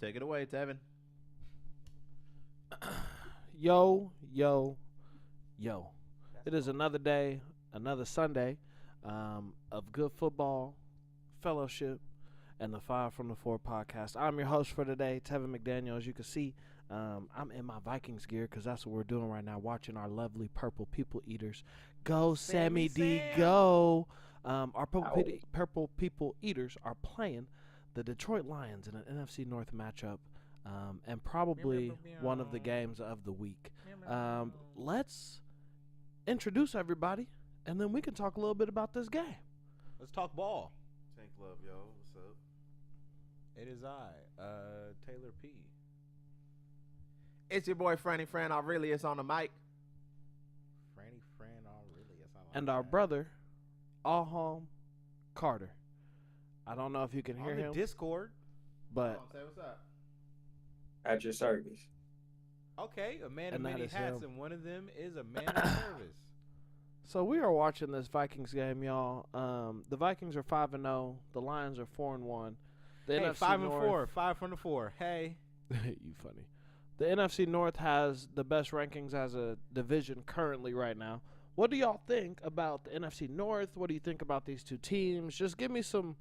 Take it away, Tevin. Yo, yo, yo. It is another day, another Sunday of good football, fellowship, and the Five from the Four podcast. I'm your host for today, Tevin McDaniel. As you can see, I'm in my Vikings gear because that's what we're doing right now, watching our lovely purple people eaters. Go, Sammy D, go. Our purple people eaters are playing the Detroit Lions in an NFC North matchup. And probably one of the games of the week. Let's introduce everybody, and then we can talk a little bit about this game. Let's talk ball. Tank Love, yo. What's up? It is I, Taylor P. It's your boy, Franny Fran Aurelius on the mic. Franny Fran Aurelius. And our brother, Ahom Carter. I don't know if you can hear on the him. Discord. But say what's up. At your service. Okay, a man of And that many is hats, him. and one of them is a man of service. so we are watching this Vikings game, y'all. The Vikings are 5-0. The Lions are 4-1. The Hey, NFC 5 and North, 4, 5 from the 4. Hey, you funny. The NFC North has the best rankings as a division currently right now. What do y'all think about the NFC North? What do you think about these two teams? Just give me some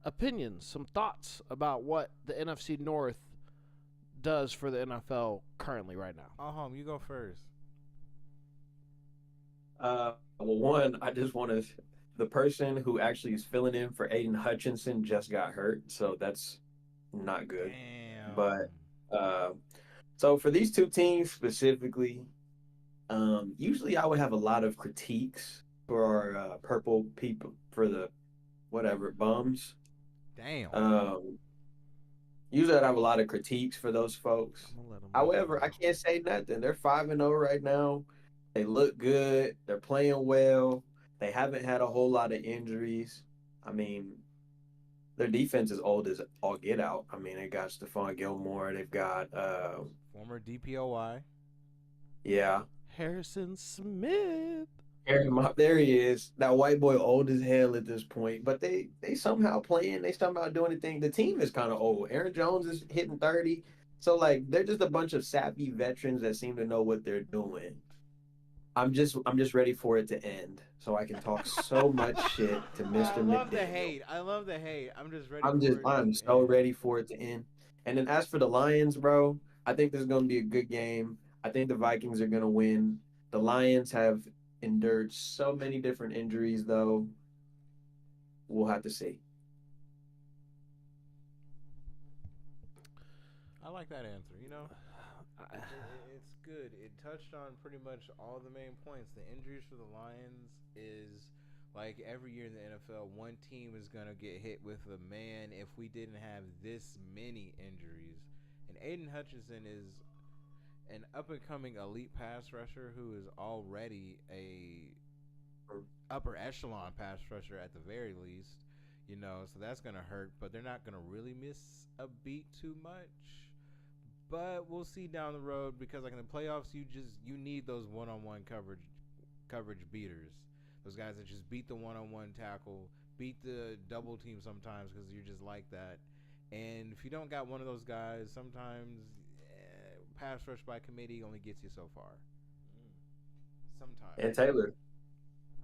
opinions, some thoughts about what the NFC North does for the NFL currently right now. Ahom, you go first. Well, one, I just want to. The person who actually is filling in for Aiden Hutchinson just got hurt, so that's not good. Damn. But so for these two teams specifically, usually I would have a lot of critiques for our purple people, for the whatever bums. Damn. Usually I'd have a lot of critiques for those folks. However, I can't say nothing. They're 5-0 right now. They look good. They're playing well. They haven't had a whole lot of injuries. I mean, their defense is old as all get out. I mean, they got Stephon Gilmore. They've got Former DPOY. yeah. Harrison Smith. There he is. That white boy old as hell at this point. But they somehow playing. They somehow doing the thing. The team is kind of old. Aaron Jones is hitting 30. So like they're just a bunch of sappy veterans that seem to know what they're doing. I'm just ready for it to end so I can talk so much shit to Mr. I love McDaniel. the hate. I love the hate. I'm just ready. I'm so ready for it to end. And then as for the Lions, bro, I think this is going to be a good game. I think the Vikings are going to win. The Lions have endured so many different injuries, though. We'll have to see. I like that answer. You know, it's good. It touched on pretty much all the main points. The injuries for the Lions is like every year in the NFL, one team is gonna get hit with a man. If we didn't have this many injuries, and Aiden Hutchinson is an up and coming elite pass rusher who is already a upper echelon pass rusher at the very least. You know, so that's gonna hurt, but they're not gonna really miss a beat too much. But we'll see down the road because like in the playoffs, you need those one-on-one coverage beaters. Those guys that just beat the one-on-one tackle, beat the double team sometimes because you're just like that. And if you don't got one of those guys, sometimes pass rush by committee only gets you so far. Sometimes. And Taylor,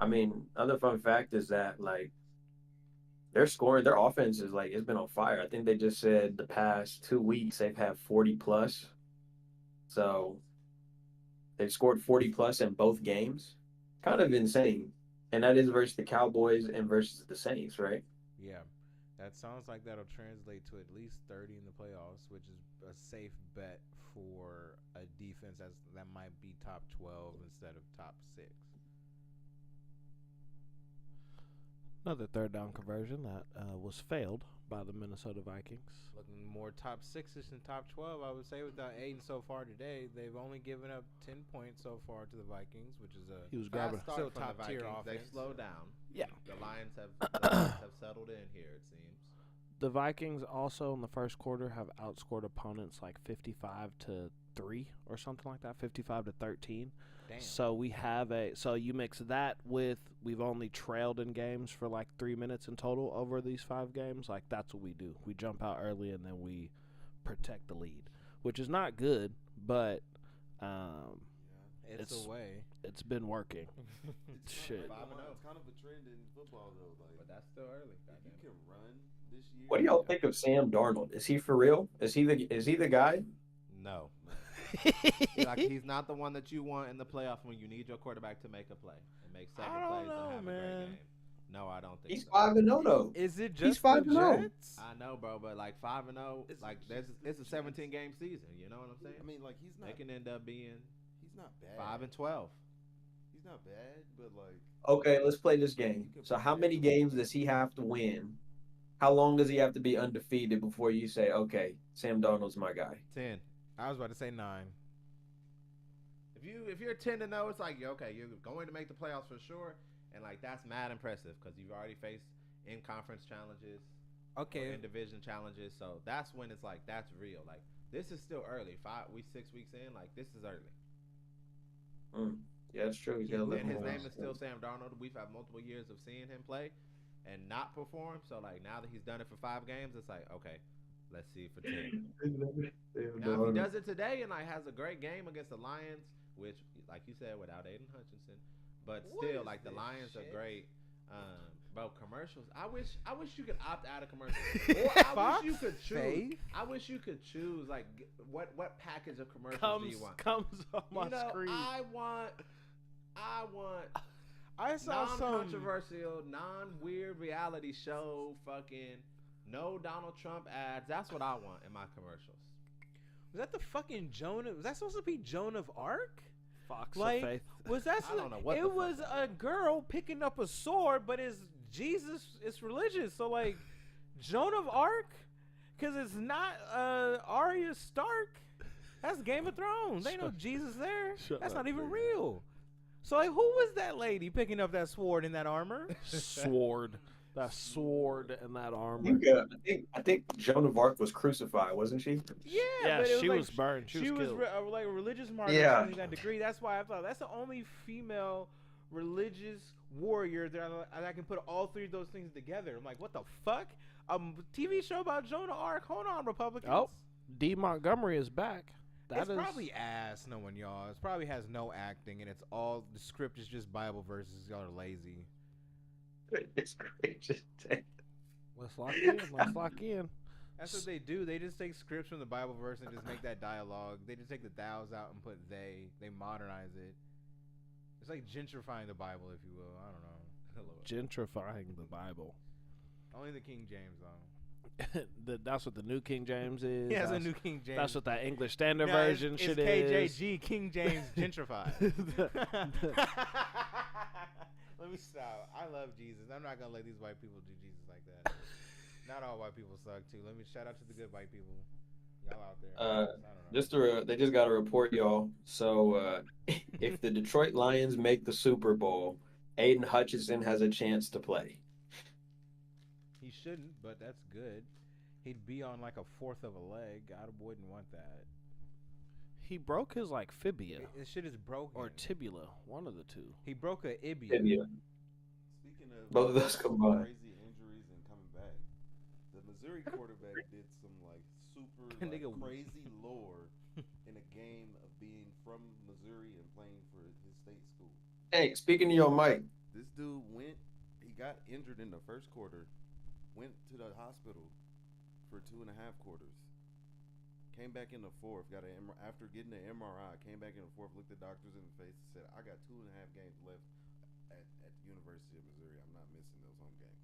I mean, other fun fact is that like their offense is like it's been on fire. I think they just said the past 2 weeks they've had 40 plus. So they've scored 40 plus in both games. Kind of insane. And that is versus the Cowboys and versus the Saints, right? Yeah. That sounds like that'll translate to at least 30 in the playoffs, which is a safe bet for a defense that might be top 12 instead of top 6. Another third down conversion that was failed by the Minnesota Vikings. Looking more top 6ish than top 12, I would say, without Aiden so far today. They've only given up 10 points so far to the Vikings, which is He was grabbing. still top tier offense. They slow down. Yeah. The Lions have settled in here, it seems. The Vikings also in the first quarter have outscored opponents like 55-3 or something like that, 55-13. Damn. So we have so you mix that with we've only trailed in games for like 3 minutes in total over these 5 games. Like that's what we do. We jump out early and then we protect the lead, which is not good, but It's a way. it's been working. Shit. 5-0. It's kind of a trend in football, though. Like, But that's still early. if you Goddamn. can run this year, What do y'all think of Sam Darnold? Is he for real? Is he the guy? No. Like he's not the one that you want in the playoffs when you need your quarterback to make a play and make 7 I don't plays know, and have a man. great game. No, I don't think He's so. 5-0 though. Is it He's just the 5-0. Jets? I know, bro, but like 5-0, It's like just it's a the 17 game season. You know what I'm saying? I mean, like he's They not. can end up being He's not bad. 5-12. He's not bad, but like Okay, let's play this game. So how many games does he have to win? How long does he have to be undefeated before you say, okay, Sam Darnold's my guy? 10. I was about to say 9. If you're 10-0, it's like okay, you're going to make the playoffs for sure, and like that's mad impressive because you've already faced in conference challenges, Okay. or in division challenges. So that's when it's like that's real. Like this is still early. 6 weeks in, like this is early. Yeah, that's true. He's got a And little his more. name is still Sam Darnold. We've had multiple years of seeing him play and not perform. So like now that he's done it for 5 games, it's like okay, let's see for 10. Now if he does it today and like has a great game against the Lions, which like you said without Aiden Hutchinson, but What still is like the this Lions shit? are great. Bro, commercials. I wish you could opt out of commercials. Or I Fox wish you could choose. Faith? I wish you could choose like what package of commercials do you want? Comes on my You know, screen. I want I saw some. non-controversial, non-weird reality show. Fucking no Donald Trump ads. That's what I want in my commercials. Was that the fucking Joan? Was that supposed to be Joan of Arc? Fox Like, of Faith. was that? I don't know what the it fuck was that a girl picking up a sword, but it's Jesus. It's religious. So like, Joan of Arc, because it's not Arya Stark. That's Game of Thrones. Ain't no Jesus there. Shut That's up, not even nigga. real. So like, who was that lady picking up that sword in that armor? Sword. That sword and that armor. I think Joan of Arc was crucified, wasn't she? Yeah, Yeah, but it was she like, was burned. She was killed. like a religious martyr. Yeah. She got a degree. That's why I thought that's the only female religious warrior that I can put all 3 of those things together. I'm like, what the fuck? TV show about Joan of Arc. Hold on, Republicans. Oh, D. Montgomery is back. It's probably ass knowing y'all. It probably has no acting, and it's all the script is just Bible verses. Y'all are lazy. It's crazy. Let's lock in. Let's lock in. That's what they do. They just take scripts from the Bible verse and just make that dialogue. They just take the thous out and put they. They modernize it. It's like gentrifying the Bible, if you will. I don't know. Gentrifying the Bible. Only the King James, though. That's what the New King James is. He has a that's, new King James. That's what that English Standard No, Version it's shit KJG, King James gentrified. Let me stop. I love Jesus. I'm not gonna let these white people do Jesus like that. Not all white people suck too. Let me shout out to the good white people. Y'all out there. I don't know. They just got a report, y'all. So if the Detroit Lions make the Super Bowl, Aiden Hutchinson has a chance to play. He shouldn't, but that's good. He'd be on like a fourth of a leg. I wouldn't want that. He broke his like fibia This shit is broken. or tibula, one of the two. He broke a ibia. speaking of Both of those combined. crazy injuries and coming back, the Missouri quarterback did some like super Nigga. crazy lore in a game of being from Missouri and playing for his state school. Hey, speaking to your mic, This dude he got injured in the first quarter, went to the hospital for 2.5 quarters. Came back in the fourth, after getting an MRI, came back in the fourth, looked the doctors in the face and said, I got 2.5 games left at the University of Missouri. I'm not missing those home games.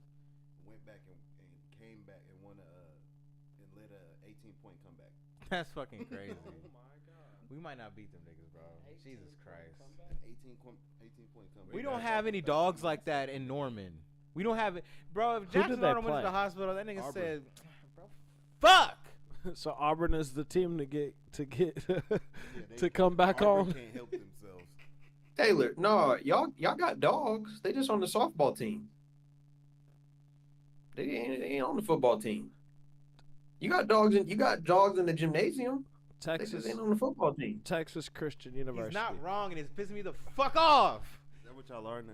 Went back and came back and won and led a 18-point comeback. That's fucking crazy. Oh my god. We might not beat them niggas, bro. Jesus Christ. An 18-point comeback. We don't have any dogs like that in Norman. We don't have it, bro. If Jackson they Arnold went to play? the hospital, that nigga Auburn. said, "Bro, fuck." So Auburn is the team to get Yeah, to come back Auburn on. can't help themselves. Taylor. No, y'all got dogs. They just on the softball team. They ain't on the football team. You got dogs in the gymnasium. They just ain't on the football team. Texas Christian University. He's not wrong, and it's pissing me the fuck off. Is that what y'all are now?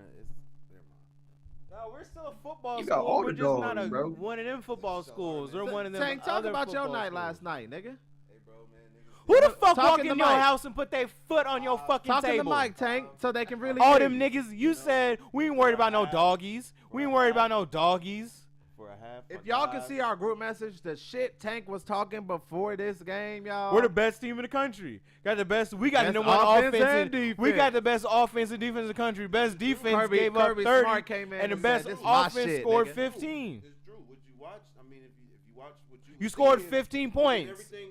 No, we're still a football You got school. all We're the just not dogs, bro. one of them football schools. We're one of them Tank, talk other about your football night schools. last night, nigga. Hey, bro, man, niggas. Who the fuck Talking walk to in your Mike. house and put their foot on your fucking Talking table? to Mike, Tank, so they can really All hear them you. niggas, you said we ain't worried about no doggies. We ain't worried about no doggies. For a half. If y'all can see our group message, the shit Tank was talking before this game, y'all. We're the best team in the country. Got the best. We got the Best number one offense offense. and We defense. got the best offense and defense in the country. Best defense Kirby gave up Smart 30, came in and the and best said, "This my offense shit, scored nigga." 15. It's true. Would you watch? I mean, if you watch what you. You was scored seeing, 15 points. Everything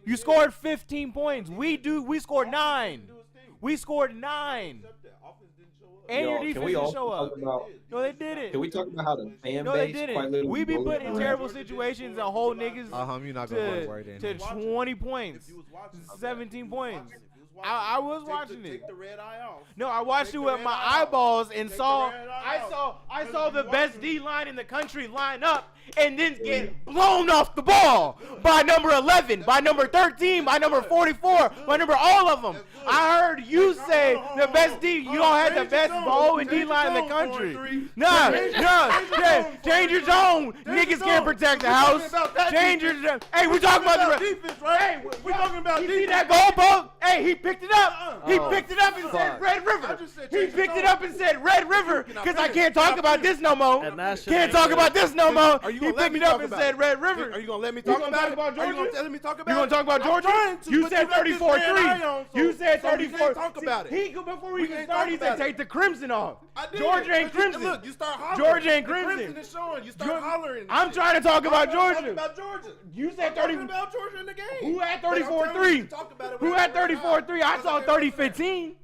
we You did, scored 15 points. We scored offense 9. didn't do its thing. We scored 9. Except that offense didn't show up. And your Can defense we didn't also show up. talk about? No, they didn't. Can we talk about how the fan No, they base quite didn't. literally We be bullied put in them? terrible situations and hold niggas You're not gonna put a word to, in. to Watching. 20 points. If you was watching, 17 points. If you I was take watching Take it. the red eye off. No, I watched Take it the with red my eye out. eyeballs and Take saw the red eye out. I Because saw if the you best watching- D line in the country line up and then get blown off the ball by number 11, by number 13, by number 44, by number all of them. I heard you say the best D. You don't have the best ball and D line in the country. Nah, change your zone. Niggas can't protect the house. Change your zone. Hey, we talking about the defense, right? Hey, we talking about you see defense. that goalpost? Hey, he picked it up. He Oh, picked it up and said fuck. Red River. I just said He change picked the it up and said Red River because I can't talk about this no more. And that shit Can't ain't talk good. about this no more. Are you He gonna let picked me it up talk and about said it? Red River. Are you gonna let me You talk gonna about talk it? about Are you Georgia? gonna let me talk about You gonna it? talk about I'm Georgia? trying to, You but said got this red eye on, 34-3. You said so we 34. can't talk about it. He before we We even can't started, he talk said about take the crimson off. I did. Georgia ain't But you- crimson. Look, you start hollering. Georgia ain't The crimson. is showing. You start Georgia- hollering. and I'm shit. trying to talk about I'm talking Georgia. about Georgia. You said I'm talking 30. about Georgia in the game. Who had But I'm telling you 34-3? to talk about it Who without had the red eye. 34-3? I Because saw can't listen to that. 30-15.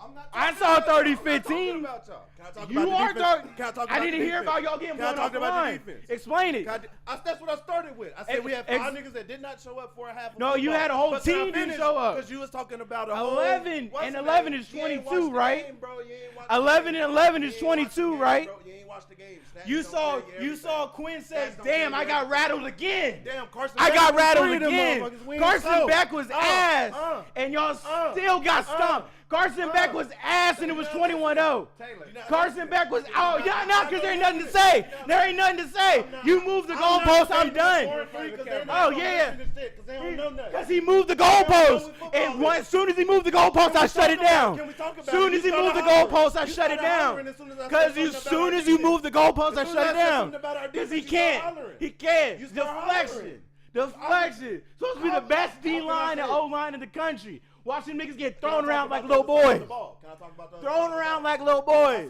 I'm not I talking saw about y'all. I'm not 30-15. talking about y'all. Can I talk You about the are defense? talking. Can I talk about I the didn't hear defense? about y'all getting Can I blown talk off the about the line. defense? Explain it. That's what I started with. I said we had Ex- 5 niggas that did not show up for a half. Of No, you football. had a whole But team didn't show up. because you was talking about a whole 11 what's and the 11 name? is You ain't 22, watched the right? game, bro. You ain't watched 11 the and game. 11 You is ain't watched the 22, game, right? bro. You ain't watched the game. Stats You don't saw tell you everything. saw Quinn says, Stats don't "Damn, tell I you got everything." rattled again." Damn, Carson. I Beck got was rattled three of them again. motherfuckers. We ain't Carson sold. Beck was ass, and y'all still got stumped. Carson Beck was ass, and it was 21-0. Carson Beck was out. Yeah, no, because there ain't nothing to say. There ain't nothing to say. You moved the goalpost. I'm done. Oh yeah. Because he moved the goalpost. And as soon as he moved the goalpost, I shut it down. As soon as he moved the goalpost, I shut it down. Because as soon as you move the goalpost, I shut it down. Because he can't. He can't. Deflection. Deflection. Supposed to be the best D line and O line in the country. Watch them niggas get thrown around like little boys. Thrown around like little boys.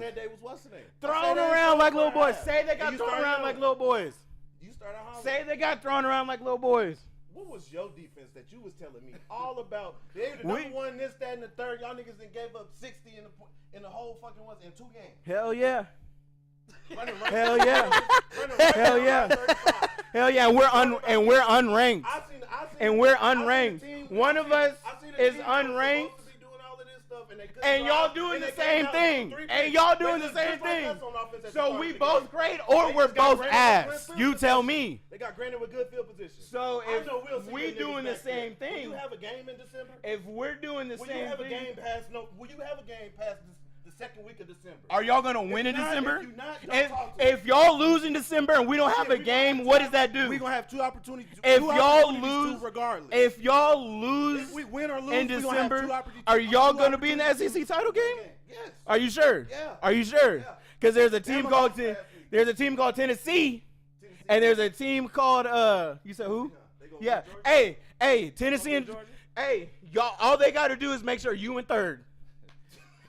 Thrown around like little boys. Say they got thrown around like little boys. Say they got thrown around like little boys. What was your defense that you was telling me all about? They the number one, this, that, and the third. Y'all niggas then gave up 60 in the whole fucking ones in 2 games. Hell yeah. Hell yeah. Hell yeah. Hell yeah. And we're unranked. And we're unranked. One of us is unranked. And y'all doing the same thing. And y'all doing the same thing. So we both great or we're both ass. You tell me. They got granted with good field position. So if we doing the same Will thing, you have a game in December? if we're doing the Will you same have a thing, game past Will you have a game past the second week of December? are y'all gonna win in If not, December? if you not, don't talk to If y'all lose in December and we don't have a game, what does that do? We're gonna have 2 opportunities. If 2 y'all opportunities lose, to regardless. if y'all lose If we win or lose, in we gonna have 2 December, opportunities. are y'all 2 gonna be in the SEC title game? Yes. Are you sure? Yeah. Are you sure? Yeah. Because there's a team Bama called lost last week. there's a team called Tennessee, and there's a team called you said who? Yeah. Hey, Tennessee and hey, y'all. All they got to do is make sure you in third,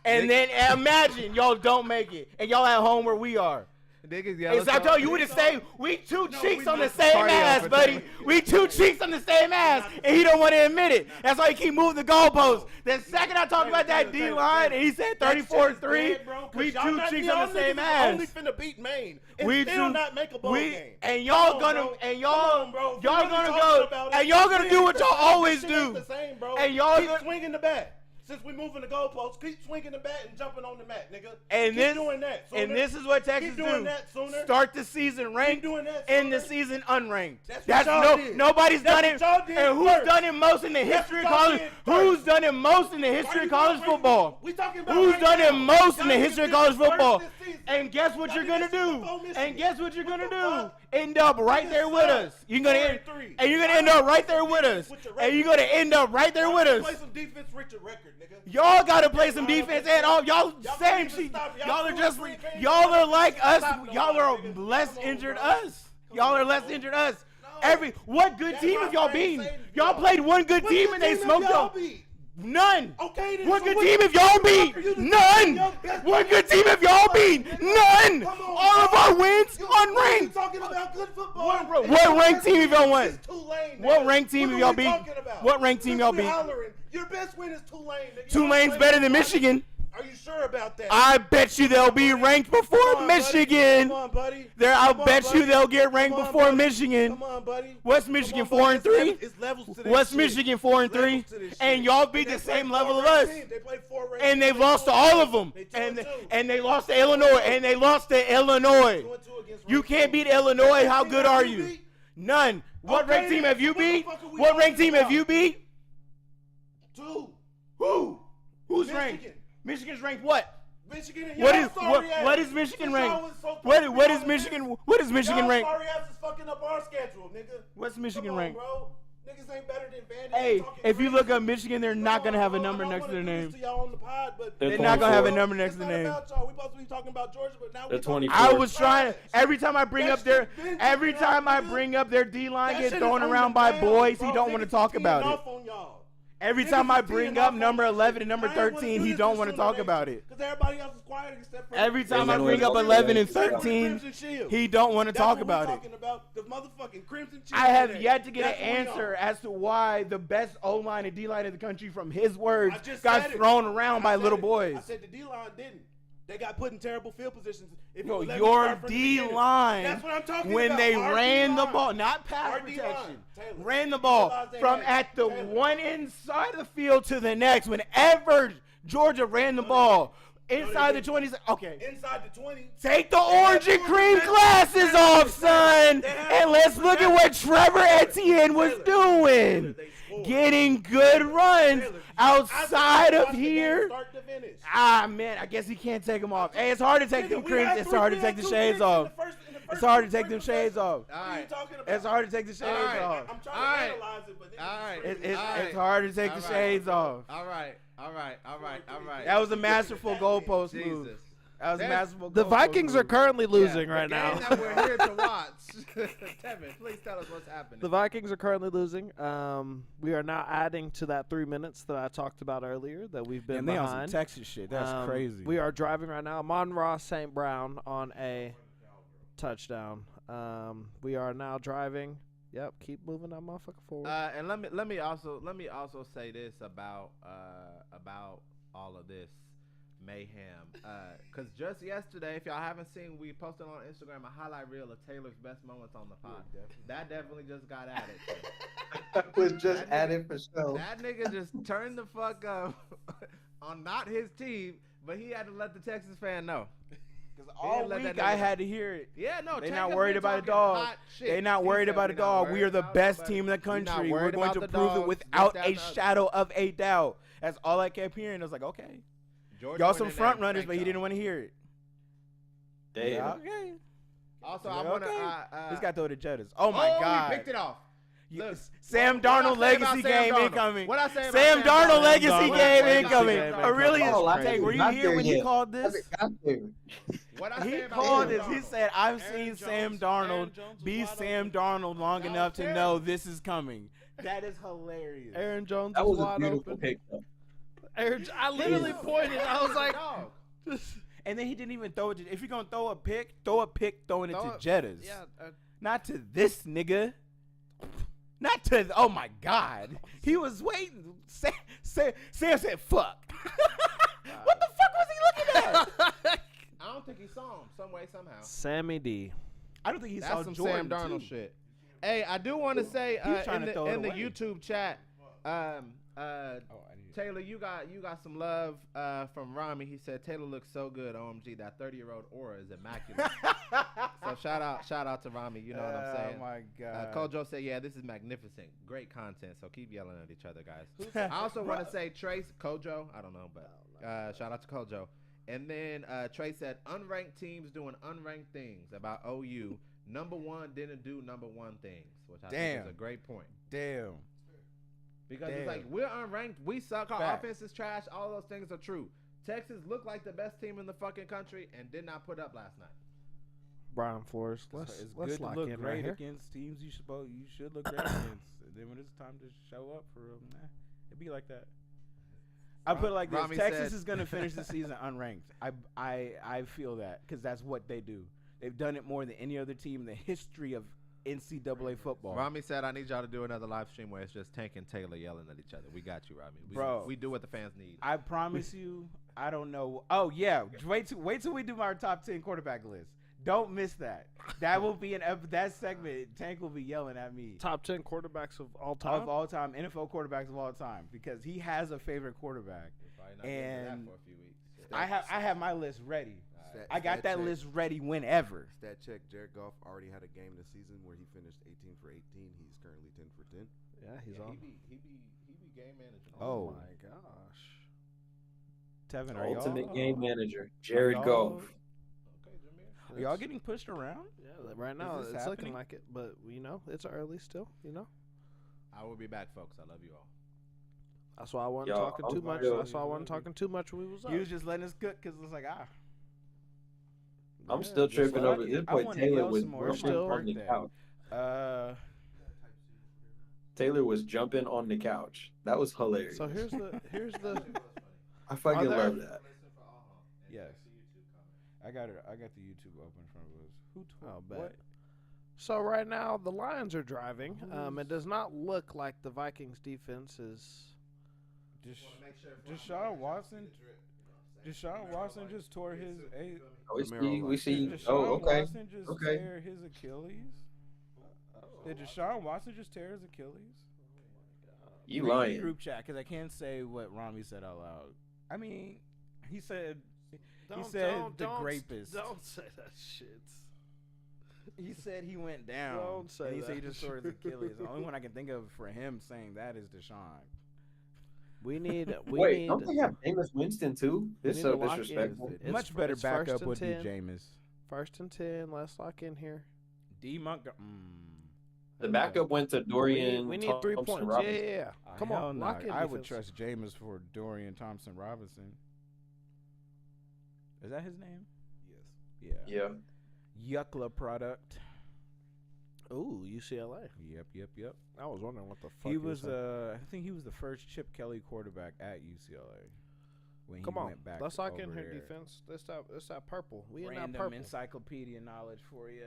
and then imagine y'all don't make it, and y'all at home where we are. Niggas Hey, so I told you we the same. We two cheeks on the same ass, buddy. We 2 cheeks on the same ass, and he don't want to admit it. That's why he keep moving the goalposts. The second I talked about that D line, and he said 34-3, we 2 cheeks on the same ass. Only finna beat Maine. And We still do not make a bowl game. and y'all Come on, gonna bro. and Come y'all on, bro. If y'all we really gonna talking go about and it, y'all gonna it do ain't what the y'all same. always This shit ain't do. the same, bro. And y'all keep gonna- swinging the bat. Since we moving the goalposts, keep swinging the bat and jumping on the mat, nigga. And keep doing that. Sooner. And this is what Texas keep doing do. that, Sooner. Start the season ranked, doing that, end the Sooner. season unranked. That's what y'all did. Nobody's That's done it. what y'all did And who's first. done it most in the history of what y'all college? did first. Who's done it most in the history of college football? We talking about Who's right done now. it most in the Y'all history of niggas college did it football? first this season. And guess what Y'all you're did gonna this shit do? before Michigan. And guess what you're What gonna the do? fuck? End up right Niggas there with suck. us. You're gonna 4-3. and you're gonna end up right there with us. With your And you're record. gonna end up right there with Play us. some defense, Richard record, nigga. Y'all gotta play some defense and all. Y'all Y'all same can't even shit. stop. Y'all are Y'all just can't even y'all are like us. stop nobody, Y'all are nigga. less Come on, injured bro. us. Y'all are less injured us. What good That's team why have y'all I ain't beaten? saying Y'all y'all. played one good What team good and they team smoked have y'all y'all. beat? None. Okay, then. What so good what team the have y'all fuck beat? are you the None. your best What player? good team have y'all beat? None. Come on, All of bro. our wins You unranked. talking about good football? What ranked team have y'all won? It's Tulane, What nigga. ranked team What have are y'all we beat? talking about? What ranked team Since y'all we beat? hollering, your best win is Tulane, nigga. Tulane's better than Michigan. Are you sure about that? I bet you they'll be ranked before Come on, buddy. Michigan. Come on, buddy. I'll Come on, bet you buddy. they'll get ranked Come on, before buddy. Michigan. Come on, buddy. West Michigan Come on, 4 buddy. and 3. It's levels to this West shit. Michigan 4 and 3, Levels to this and shit. y'all beat They the play same four level of ranked us. teams. They play 4 ranked And they've teams. lost to all of them. They 2 And and 2. and they lost to Illinois. And they lost to Illinois. 2 and 2 against You ranked can't teams. beat Illinois. How What good team are have you? beat? None. What Okay, ranked team then. have you What the beat? fuck are we What ranked talking team have about? you beat? 2. Who? Who's Michigan. ranked? Michigan's ranked what? Michigan and What y'all is sorry ass. what is Michigan Since ranked? y'all was so What fucking is y'all Michigan? What is Michigan y'all ranked? sorry ass is fucking up our schedule, nigga. What's Michigan Come on, ranked? bro. Niggas ain't better than Vandy. Hey, Talking if you crazy. look up Michigan, they're not Come gonna on, have a bro. number I don't next to wanna their do name. this to y'all on the pod, but They're They're not gonna have a 24. number next it's to the not name. about y'all. We supposed to be talking about Georgia, but now They're we talking 24. I about was trying. trash. Every time I bring That up their, shit been every taken time off, I nigga. bring up their D line That gets shit is thrown on around the by ground, boys. bro. He don't want to Niggas talk is about teeing it. off on y'all. Every Niggas time I is bring teeing up off number on that 11 shit. and number I ain't wanna 13, do he this don't with want to Sooner talk Nation, about it. 'cause everybody else is quiet except for Every time I Illinois bring up is 11 and Except for 13, Crimson Shield. he don't want to That's talk what about we're it. talking about. The motherfucking Crimson Shield. I have today. yet to get That's an what we answer are. as to why the best O-line and D-line in the country, from his words, I just got said it. thrown around I by said little it. boys. I said the D-line didn't. They got put in terrible field positions. If Yo, you let me your start from the beginning. D-line, That's what I'm talking when about. they Our ran the D-line. ball, not pass Our D-line. protection, Taylor. ran the You ball realize they from had- at the Taylor. one inside the field to the next. Whenever Georgia ran the ball inside the didn't. 20s, okay. Inside the 20. Take the orange and cream glasses off, son, and let's look at what Trevor Etienne was doing. Getting good runs outside of here. Start to finish. Ah, man, I guess he can't take them off. Hey, it's hard to take them crimps. It's hard to take the shades off. It's hard to take them shades off. What are you talking about? It's hard to take the shades Alright. off. I'm trying Alright. to analyze it, but Alright. It's hard to take the shades off. All right. That was a masterful goalpost move. Jesus. That was a There's- masterful The goalpost Vikings are move. currently losing Yeah, right the now. game that we're here to watch. Tevin, please tell us what's happening. The Vikings are currently losing. We are now adding to that 3 minutes that I talked about earlier that we've been And they on some behind. Texas shit. That's crazy. We are driving right now. Monroe St. Brown on a touchdown. We are now driving. Yep, keep moving that motherfucker forward. And let me also say this about all of this mayhem. Because just yesterday, if y'all haven't seen, we posted on Instagram a highlight reel of Taylor's best moments on the pod. That definitely just got added. That was just That nigga- added for show. That nigga just turned the fuck up on not his team, but he had to let the Texas fan know. Because all let week that I nigga had to hear it. Yeah, no, They Tank not has worried been about a talking dog. hot shit. They not He worried said about a we not dog. We worried are the about best nobody. team in the We not country. We're worried going about to the prove it dogs, without this, that, a and the other. shadow of a doubt. That's all I kept hearing. I was like, okay. Georgia Y'all went some in there front and runners, spanked but he y'all. didn't want to hear it. Damn. Yeah, okay. Also, Yeah, I want to. okay. He's got to throw the Jettas. Oh, my God. he picked it off. You- Look, Sam what I Darnold say about legacy Sam game Darnold? incoming. What I say about Sam Darnold legacy Darnold game legacy incoming. game Aurelius, Oh, I Tank, haven't were you got here there when he yet. called I this? haven't got there. What I He say about called Sam this. He Darnold? said, I've Aaron seen Jones- Sam Aaron Darnold Jones was be wide Sam open. Darnold long That enough was to terrible. know this is coming. That is hilarious. Aaron Jones That was was a wide beautiful open. pick, though. I literally pointed. I was like, Dog. And then he didn't even throw it. If you're going to throw a pick throwing it to Jettas. Yeah, Not to this nigga. Not to, oh my God. He was waiting. Sam said, fuck. What the fuck was he looking at? I don't think he saw him some way, somehow. Sammy D. I don't think he saw That's some Jordan, Sam Darnold too. shit. Hey, I do want to say He was trying in to throw the it in the away. YouTube chat, Oh, I need Taylor, you got some love from Rami. He said Taylor looks so good. OMG, that 30-year-old aura is immaculate. So shout out to Rami. You know what I'm saying? Oh my God. Kojo said, "Yeah, this is magnificent. Great content. So keep yelling at each other, guys." I also want to say Trace Kojo. I don't know, but shout out to Kojo. And then Trey said, "Unranked teams doing unranked things about OU. Number one didn't do number one things," which I think is a great point. Damn. Because it's like, we're unranked, we suck, our offense is trash, all those things are true. Texas looked like the best team in the fucking country and did not put up last night. Brian Flores, let's good lock to look in great right here. against teams you should look great against. And then when it's time to show up for them, it'd be like that. I put it like this: Rami Texas said- is going to finish the season unranked. I feel that because that's what they do. They've done it more than any other team in the history of NCAA football. Rami said, "I need y'all to do another live stream where it's just Tank and Taylor yelling at each other." We got you, Rami. Bro. We do what the fans need. I promise you, I don't know. Oh yeah, wait till we do our top 10 quarterback list. Don't miss that. That will be that segment. Tank will be yelling at me. Top 10 quarterbacks of all time. Of all time, NFL quarterbacks of all time, because he has a favorite quarterback. Probably not getting to that And for a few weeks. I have my list ready. Stat- I got stat that check. list ready whenever. Stat check: Jared Goff already had a game this season where he finished 18 for 18. He's currently 10 for 10. Yeah, he's on. He be game managing. Oh. my gosh. Tevin, are Ultimate y'all game manager, Jared y'all- Goff. Okay, Jameer. Are y'all getting pushed around? Yeah, right now this it's happening? looking like it, but it's early still. I will be back, folks. I love you all. That's why I wasn't Yo, talking I'm too much. still- That's why I wasn't talking too much when we was up. He was just letting us cook because it was like I'm still just tripping like over it. this I boy. wanna Taylor yell was some more. We're jumping still- on the couch. Taylor was jumping on the couch. That was hilarious. So here's the I fucking Are there- love that. Yes. I got it. I got the YouTube open in front of us. Who told I'll bet. what? So right now the Lions are driving. It does not look like the Vikings defense is. Deshaun Watson. Deshaun Watson just tore his. We see. Did Deshaun Oh, okay. Watson just Okay. tear his Achilles? Did Deshaun Watson just tear his Achilles? You Read the lying? group chat because I can't say what Rami said out loud. I mean, he said the grapist. Don't say that shit. He said he went down. Don't say and he said he that. just tore his Achilles. The only one I can think of for him saying that is Deshaun. We need. Wait, don't they have Jameis Winston too? This is need so to lock in. disrespectful. It's Much fir- better it's first backup and would 10. be Jameis. 1st and 10. Let's lock in here. D. Montgomery. The backup went to Dorian. We need 3 Thompson points. Robinson. Yeah. Come on, lock in. I would defense. trust Jameis for Dorian Thompson Robinson. Is that his name? Yes. Yeah. Yeah. Yuckla product. Ooh, UCLA. Yep. I was wondering what the fuck He was. saying. I think he was the first Chip Kelly quarterback at UCLA. When Come he on, went back let's lock in over here there. defense. It's that purple. We in that Random purple. encyclopedia knowledge for you.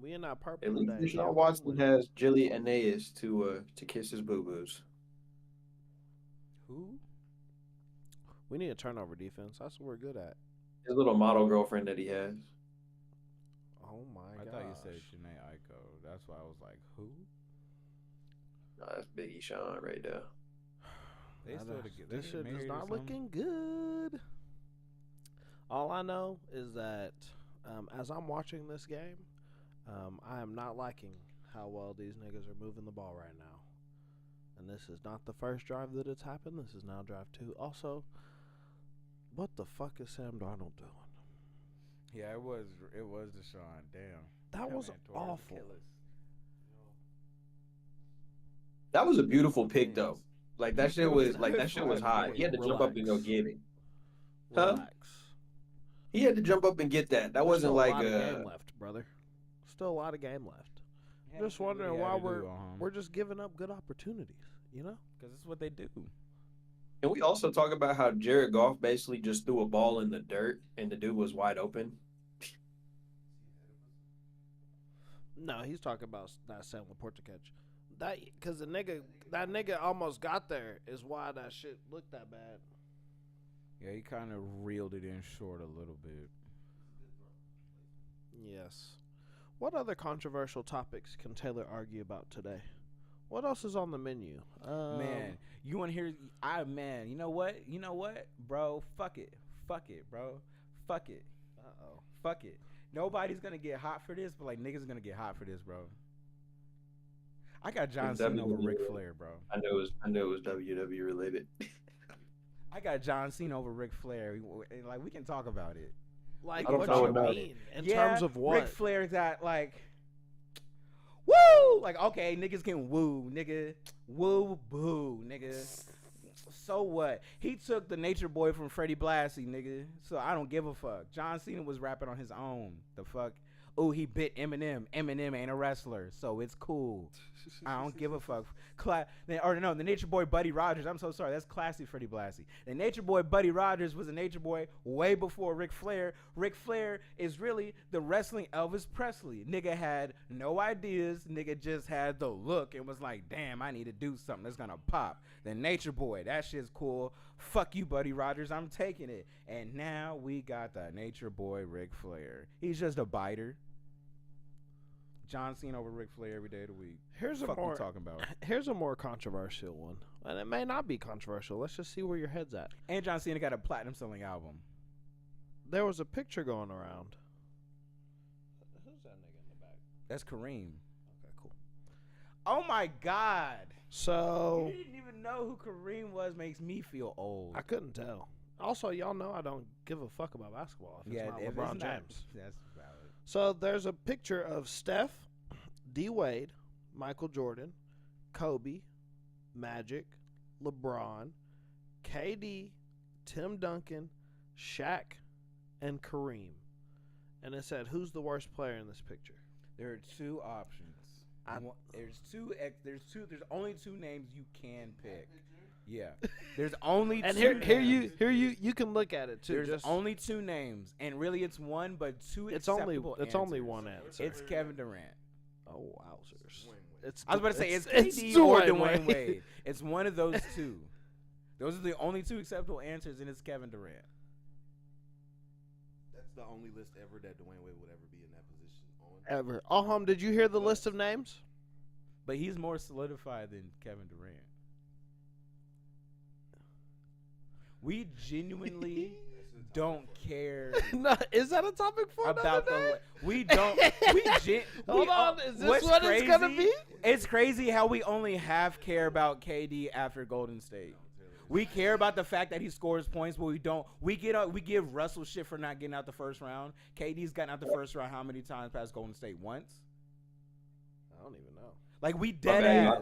We in that purple At least today. Deshaun Watson has Jilly Aeneas to kiss his boo boos. Who? We need a turnover defense. That's what we're good at. His little model girlfriend that he has. Oh my I god. thought you said Janae Aiko. That's why I was like, who? No, that's Biggie Sean right there. They still together. This shit is not looking good. All I know is that as I'm watching this game, I am not liking how well these niggas are moving the ball right now. And this is not the first drive that it's happened. This is now drive 2. Also, what the fuck is Sam Darnold doing? Yeah, it was Deshaun. Damn. That was man tore his awful. Achilles. That was a beautiful pick though. Like that shit was Fine, high. He had to jump up and go relax. get it. Huh? Relax. He had to jump up and get that. That wasn't Still like a lot of game left, brother. Still a lot of game left. Just wondering why we're just giving up good opportunities, you know? Because it's what they do. Can we also talk about how Jared Goff basically just threw a ball in the dirt and the dude was wide open? No, he's talking about not Sam Laporte to catch. That because that nigga almost got there is why that shit looked that bad. Yeah, he kind of reeled it in short a little bit. Yes. What other controversial topics can Taylor argue about today? What else is on the menu? Man, you want to hear? Man, you know what? Bro, fuck it, bro, fuck it. Fuck it. Nobody's gonna get hot for this, but like niggas gonna get hot for this, bro. I got John Cena over Ric Flair, bro. I knew it was WWE related. I got John Cena over Ric Flair. Like we can talk about it. Like I don't what know you about mean in terms of what? Ric Flair got like, woo, like okay, niggas can woo, nigga, woo boo, nigga. So what? He took the Nature Boy from Freddie Blassie, nigga. So I don't give a fuck. John Cena was rapping on his own. The fuck? Oh, he bit Eminem. Eminem ain't a wrestler, so it's cool. I don't give a fuck. The Nature Boy Buddy Rogers. I'm so sorry. That's classy Freddie Blassie. The Nature Boy Buddy Rogers was a Nature Boy way before Ric Flair. Ric Flair is really the wrestling Elvis Presley. Nigga had no ideas. Nigga just had the look and was like, damn, I need to do something that's gonna pop. The Nature Boy, that shit's cool. Fuck you, Buddy Rogers. I'm taking it. And now we got the Nature Boy Ric Flair. He's just a biter. John Cena over Ric Flair every day of the week. Here's a more controversial one, and it may not be controversial. Let's just see where your head's at. And John Cena got a platinum-selling album. There was a picture going around. Who's that nigga in the back? That's Kareem. Okay, cool. Oh my God. So you didn't even know who Kareem was. Makes me feel old. I couldn't tell. Also, y'all know I don't give a fuck about basketball. If it's not LeBron James. That's valid. So there's a picture of Steph, D. Wade, Michael Jordan, Kobe, Magic, LeBron, KD, Tim Duncan, Shaq, and Kareem. And it said, who's the worst player in this picture? There are two options. There's only two names you can pick. Yeah. There's only and two here you can look at it too. There's only two names, and really it's one, but two acceptable It's only one answer. It's Kevin Durant. Oh wowzers! I was about to say it's KD or Dwayne Wade. It's one of those two. Those are the only two acceptable answers, and it's Kevin Durant. That's the only list ever that Dwayne Wade would ever be in that position on. Ever. Did you hear the list of names? But he's more solidified than Kevin Durant. We genuinely don't care. No, is that a topic for about the we don't. Hold on. Is this what it's gonna be? It's crazy how we only half care about KD after Golden State. We care about the fact that he scores points, but we don't. We give Russell shit for not getting out the first round. KD's gotten out the first round how many times past Golden State? Once. I don't even know. Like we dead ass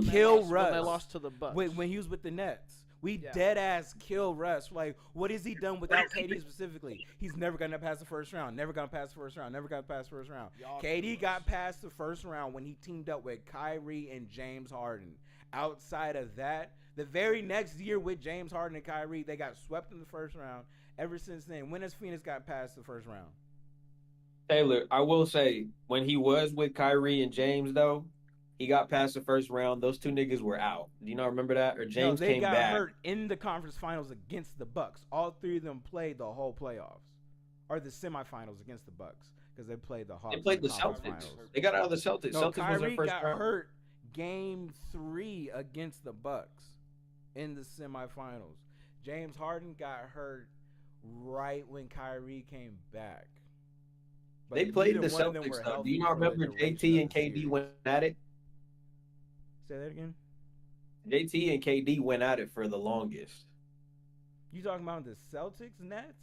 kill Russ when they lost to the Bucks when he was with the Nets. We dead ass kill Russ. Like, what has he done without KD specifically? He's never gonna pass the first round. Never gonna pass the first round. Never gonna pass the first round. KD got past the first round when he teamed up with Kyrie and James Harden. Outside of that, the very next year with James Harden and Kyrie, they got swept in the first round. Ever since then, when has Phoenix got past the first round? Taylor, I will say, when he was with Kyrie and James, though, he got past the first round. Those two niggas were out. Do you not remember that? Or James came back. They got hurt in the conference finals against the Bucks. All three of them played the whole playoffs, or the semifinals against the Bucks, because they played the Hawks. They played the Celtics. Finals. They got out of the Celtics. No, Celtics Kyrie was their first got round. hurt game 3 against the Bucks in the semifinals. James Harden got hurt right when Kyrie came back. But they played the Celtics, though. Do you not remember JT and KD went at it? Say that again? JT and KD went at it for the longest. You talking about the Celtics Nets?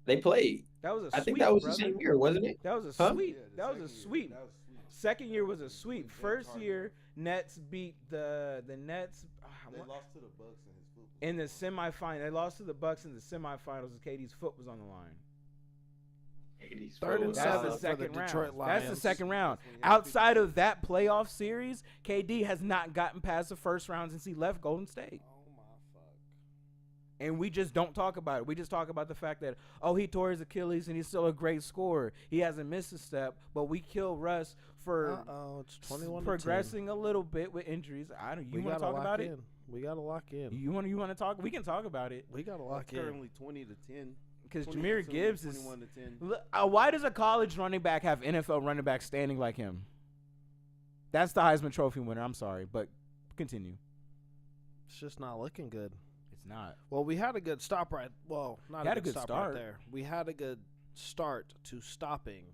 They played. That was a sweep. I think that was brother. the same year, wasn't it? That was a sweep. Yeah, that was a sweep. Second year was a sweep. First year, Nets beat the Nets. They lost to the Bucks and his foot. In the semifinal, they lost to the Bucks in the semifinals. As KD's foot was on the line. Third and That's seven the second for the round. Detroit Lions. That's the second round. Outside of that playoff series, KD has not gotten past the first round since he left Golden State. Oh my fuck! And we just don't talk about it. We just talk about the fact that he tore his Achilles and he's still a great scorer. He hasn't missed a step, but we kill Russ for it's 21 progressing a little bit with injuries. You want to talk about it? We gotta lock in. You want to talk? We can talk about it. We gotta lock in. Currently 20-10. Because Jahmyr Gibbs is 21-10. Why does a college running back have NFL running back standing like him? That's the Heisman Trophy winner. I'm sorry, but continue. It's just not looking good. It's not. Well, we had a good stop right. Well, not Had a good start right start. there. We had a good start to stopping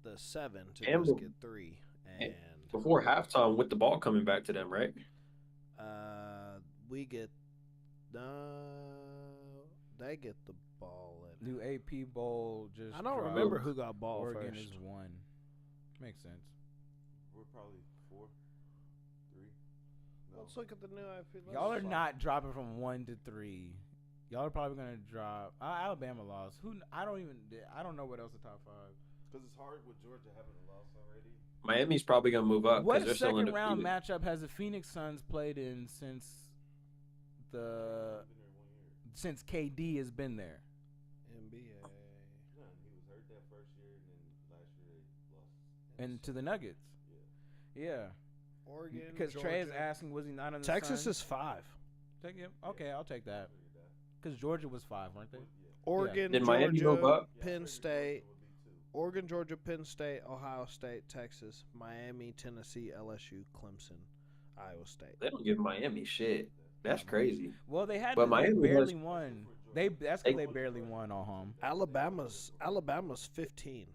the 7 to And just get 3, and Before halftime, with the ball coming back to them, right? we get they get the ball. New AP Bowl just. I don't dropped. remember who got ball Oregon first. is 1. Makes sense. We're probably 4, 3. No. Let's look at the new IP. Y'all are not dropping from 1 to 3. Y'all are probably gonna drop. Alabama lost. I don't know what else the top 5. Because it's hard with Georgia having a loss already. Miami's probably gonna move up. What they're still second round undefeated. matchup has the Phoenix Suns played in since KD has been there? NBA. None. He was hurt that first year, and then last year they lost. And to the Nuggets. Yeah. Oregon. Because Trey is asking, was he not on the Texas Suns? is 5. Take him. Okay, I'll take that. Because Georgia was 5, weren't they? Oregon, Did Miami Georgia, move up? Penn State, Oregon, Georgia, Penn State, Ohio State, Texas, Miami, Tennessee, LSU, Clemson, Iowa State. They don't give Miami shit. That's crazy. Well, they had. But They Miami barely has- won. That's because they barely won all home. Alabama's 15.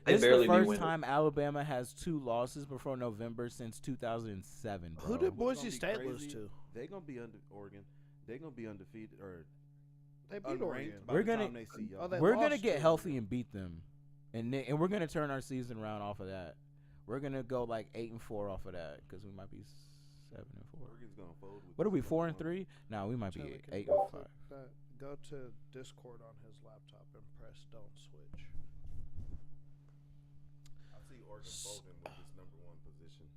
They This is barely the be first winning. time Alabama has 2 losses before November since 2007. Bro. Who did What's Boise gonna be State lose crazy, to? They're gonna be Oregon. They're gonna be undefeated or They beat Oregon. unranked by We're the gonna- time they see y'all. Oh, they We're gonna lost get to healthy Oregon. and beat them, and we're gonna turn our season around off of that. We're gonna go like 8-4 off of that because we might be 7-4. Oregon's gonna fold. With What are we, this 4-3? No, we might be Taylor, can 8-5. Go to Discord on his laptop and press don't switch. I see Oregon folding with this number 1 position.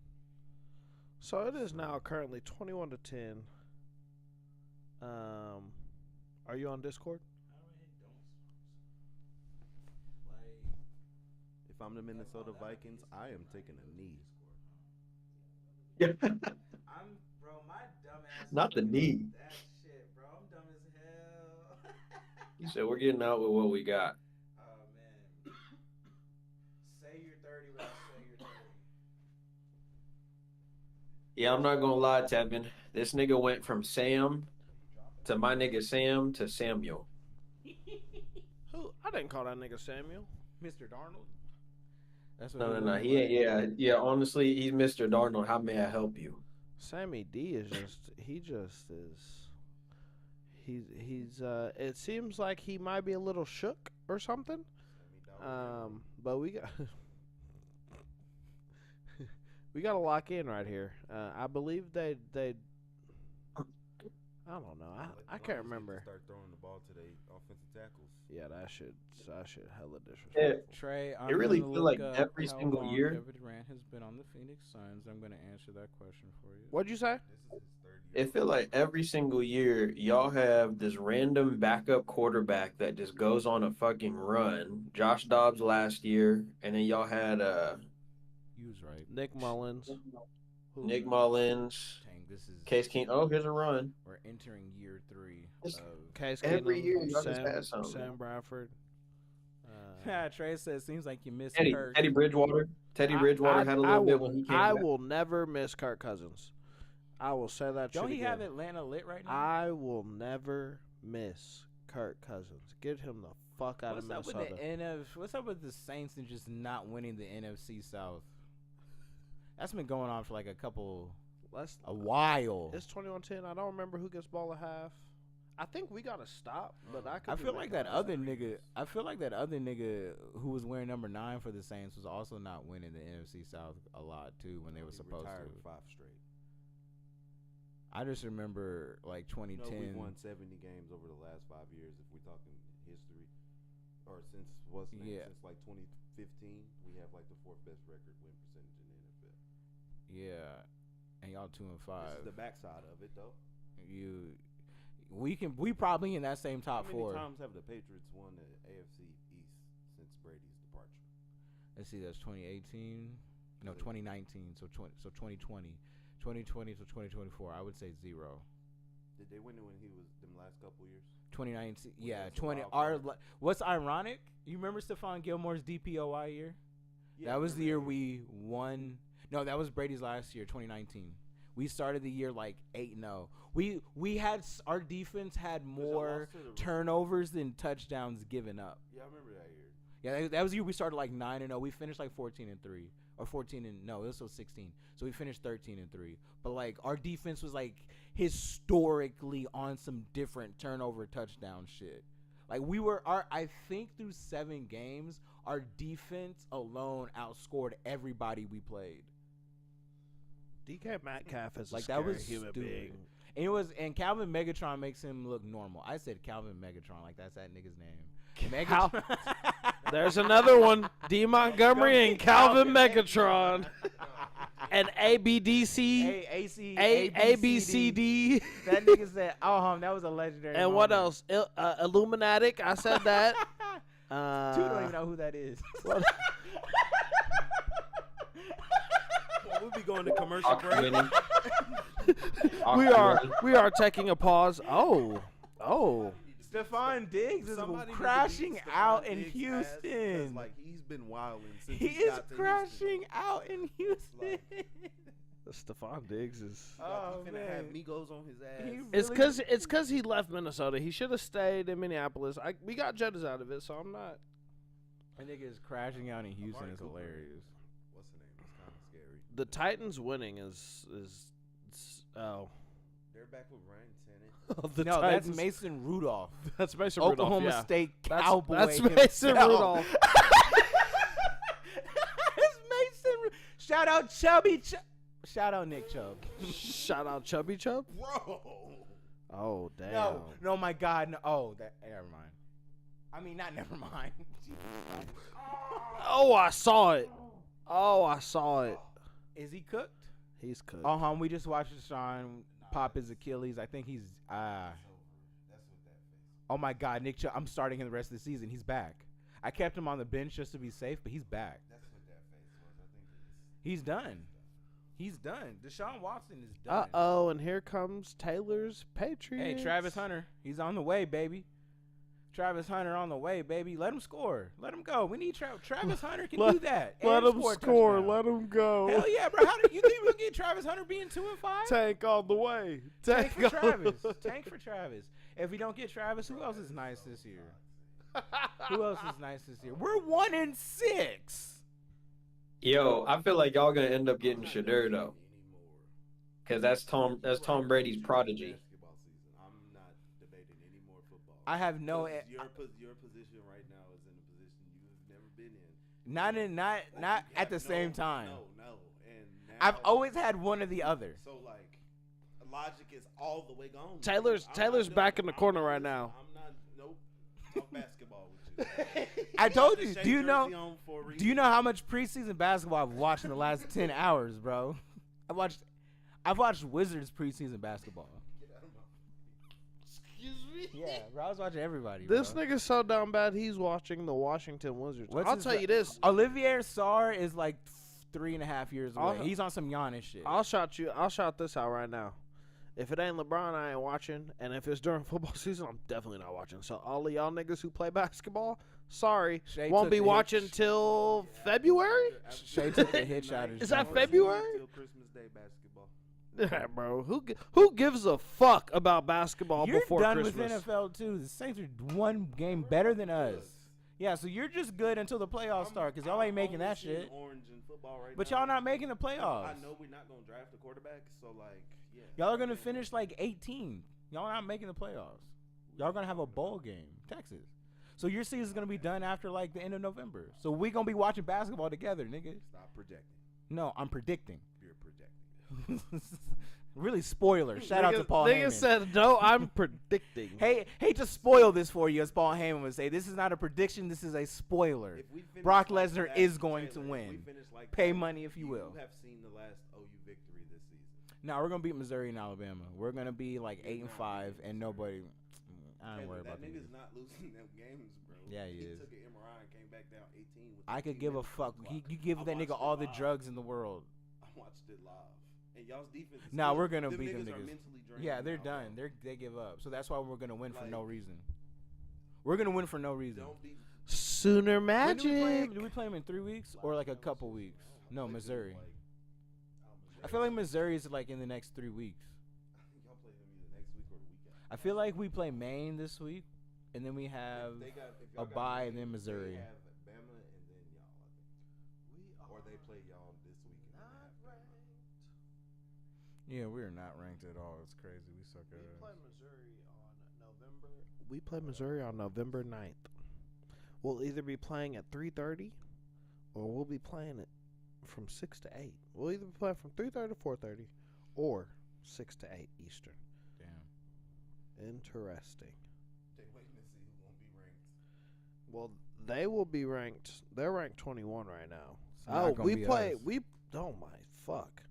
So it is now currently 21 to 10. Are you on Discord? If I'm the Minnesota Vikings, I am taking a knee. Bro, my dumb ass. Not the knee. That shit, bro. I'm dumb as hell. He said we're getting out with what we got. Oh man. Say you're 30 without saying you're 30. Yeah, I'm not gonna lie, Tevin. This nigga went from Sam to my nigga Sam to Samuel. Who? I didn't call that nigga Samuel. Mr. Darnold. That's what No. He ain't. Yeah. Honestly, he's Mr. Darnold. How may I help you? Sammy D is he's it seems like he might be a little shook or something. But we got we got to lock in right here. I believe they I don't know. I can't remember. Start throwing the ball to the offensive tackles. Yeah, that should hella Yeah, disrespectful. Trey, I'm It really gonna feel look like up every how single long year- Kevin Durant has been on the Phoenix Suns. I'm gonna answer that question for you. What'd you say? This is his 3rd year. It feel like every single year y'all have this random backup quarterback that just goes on a fucking run. Josh Dobbs last year, and then y'all had You was right. Nick Mullins. Who- Nick Mullins, Dang, this is Case King. Oh, here's a run. We're entering year 3 It's- of. Case Every Keenum, year y'all just had something. Sam Bradford. Trey says seems like you missed Teddy Kirk. Bridgewater. Teddy Bridgewater had a little bit when he came I back. will never miss Kirk Cousins. I will say that. Don't shit he again. have Atlanta lit right now? I will never miss Kirk Cousins. Get him the fuck out What's of up with Minnesota. What's up with the Saints and just not winning the NFC South? That's been going on for like a while. It's 21-10. I don't remember who gets ball at half. I think we gotta stop, but I could. I be feel like making that a other mistake. nigga. I feel like that other nigga who was wearing number 9 for the Saints was also not winning the NFC South a lot too when they were He supposed retired to. 5 straight. I just remember like 2010. You know, we've won 70 games over the last 5 years. If we're talking history, or since since like 2015, we have like the 4th best record win percentage in the NFL. Yeah, and y'all 2-5. This is the backside of it, though. We probably in that same top How many 4. times have the Patriots won the AFC East since Brady's departure? Let's see, that's 2018. No, 2019. So 2020. 2020 to 2024. I would say 0. Did they win it when he was them last couple years? 2019. When Yeah, it was a 20. wild card. What's ironic? You remember Stephon Gilmore's DPOY year? Yeah, That was the remember year we won. No, that was Brady's last year, 2019. We started the year like 8-0. We had our defense had more turnovers than touchdowns given up. Yeah, I remember that year. Yeah, that was the year we started like 9-0. We finished like 14-3 or this was 16. So we finished 13-3. But like our defense was like historically on some different turnover touchdown shit. Like I think through 7 games, our defense alone outscored everybody we played. DK Metcalf is Like a that scary was human stupid. being. And Calvin Megatron makes him look normal. I said Calvin Megatron, like that's that nigga's name. Cal- Megatron. There's another one, D. Montgomery and Calvin Megatron. And ABDC, ABCD. That nigga said, that was a legendary. And what else? Illuminatic. I said that. Two don't even know who that is. We'll be going to commercial break. We are taking a pause. Oh. Stephon Diggs is Somebody crashing needs to beat out Stephon in Diggs' ass, Houston. 'cause, like, he's been wilding since He is got to crashing Houston. out in Houston. Stephon Diggs is. He finna have Migos on his ass. It's cause he left Minnesota. He should have stayed in Minneapolis. We got judges out of it, so I'm not. That nigga is crashing out in Houston. Amari Is Cooper. hilarious. What's the name? It's kind of scary. The Titans winning is oh. They're back with Ryan Tennant. The No, Titans, that's Mason Rudolph. That's Mason Oklahoma Rudolph. Yeah. State That's- Cowboy. That's Mason himself. Rudolph. It's Mason. Shout out Chubby. Shout out Nick Chubb. Shout out Chubby Chub. Bro. Oh damn. No, my God. No. Oh, never mind. I mean, not never mind. Oh, I saw it. Is he cooked? He's cooked. We just watched Sean pop his Achilles. I think he's Oh my God, Nick Chubb. I'm starting him the rest of the season. He's back. I kept him on the bench just to be safe, but he's back. That's what that face was. I think He's done. He's done. Deshaun Watson is done. And here comes Taylor's Patriots. Hey, Travis Hunter. He's on the way, baby. Travis Hunter on the way, baby. Let him score. Let him go. We need Travis Hunter can do that. Let and him score. score. Let him go. Hell yeah, bro. How do you think we're gonna get Travis Hunter being 2-5? Tank on the way. Tank for Travis. Tank for Travis. If we don't get Travis, who else is nice this year? Who else is nice this year? We're 1-6. Yo, I feel like y'all gonna end up getting Shadur though, because that's Tom Brady's prodigy. basketball season. I'm not debating any more football. I have no. 'Cause your position right now is in a position you've never been in. Not Like, you at have the same time. No. And now, I've always had one or the other. So like, logic is all the way gone. Taylor's back in the corner right now. I'm not. Nope. Talk basketball with you. I told The you. Shea Do you jersey know? on for a reason. Do you know how much preseason basketball I've watched in the last 10 hours, bro? I've watched Wizards preseason basketball. Excuse me. Yeah, bro. I was watching everybody. This bro. nigga's so down bad. He's watching the Washington Wizards. What's I'll his tell na- you this. Olivier Sarr is like 3.5 years away. I'll- He's on some Giannis shit. I'll shout this out right now. If it ain't LeBron, I ain't watching. And if it's during football season, I'm definitely not watching. So all of y'all niggas who play basketball, sorry, Shay won't took be the watching hit. till February. Shay took the hit shot. Is that February? Till Christmas Day basketball. Yeah, bro. Who gives a fuck about basketball You're before done Christmas? with NFL too. The Saints are one game better than us. Yeah, so you're just good until the playoffs start because y'all ain't making that shit. Orange in football right But now. y'all not making the playoffs. I know we're not gonna draft a quarterback, so like, yeah. Y'all are gonna finish like 18. Y'all not making the playoffs. Y'all gonna have a bowl game, Texas. So your season's gonna be done after like the end of November. So we gonna be watching basketball together, nigga. Stop projecting. No, I'm predicting. You're projecting. Really spoiler. Shout out to Paul Nigga Heyman. said no. I'm predicting. Hey, hate to spoil this for you, as Paul Heyman would say. This is not a prediction. This is a spoiler. If we finish Brock like Lesnar that, is going to Taylor, if win. we finish like Pay that, money if you will. You have seen the last OU victory this season. No, we're gonna beat Missouri and Alabama. We're gonna be like 8-5, and nobody. I don't Taylor, worry about that that. nigga's not losing them games, bro. Yeah, he is. took an MRI and came back down 18. With I could 15 give a minutes fuck. on the clock. You give I that nigga watched all it the live. drugs in the world. I watched it live. And y'all's defense. is Nah, still- we're gonna them beat them niggas. Are niggas. mentally drained Yeah, they're now, done. bro. They give up. So that's why we're gonna win for no Like, reason. We're gonna win for no reason. Don't be. Sooner When do we play Magic. him? Do we play him in 3 weeks or like a couple weeks? No, Missouri. I feel like Missouri's like in the next 3 weeks. I think y'all play them either next week or the weekend. I feel like we play Maine this week, and then we have If a y'all got bye and Maine, then Missouri. They have Bama and then y'all, I think. Or they play y'all this week and then they have Bama. Yeah, we're not ranked at all. It's crazy. We suck at it. We play Missouri on November 9th. We'll either be playing at 3:30 or we'll be playing it from 6 to 8. We'll either be playing from 3:30 to 4:30 or 6 to 8 Eastern. Damn. Interesting. They waiting to see who's gonna be ranked. Well, they will be ranked. They're ranked 21 right now. It's not gonna we be play. us. Oh my fuck.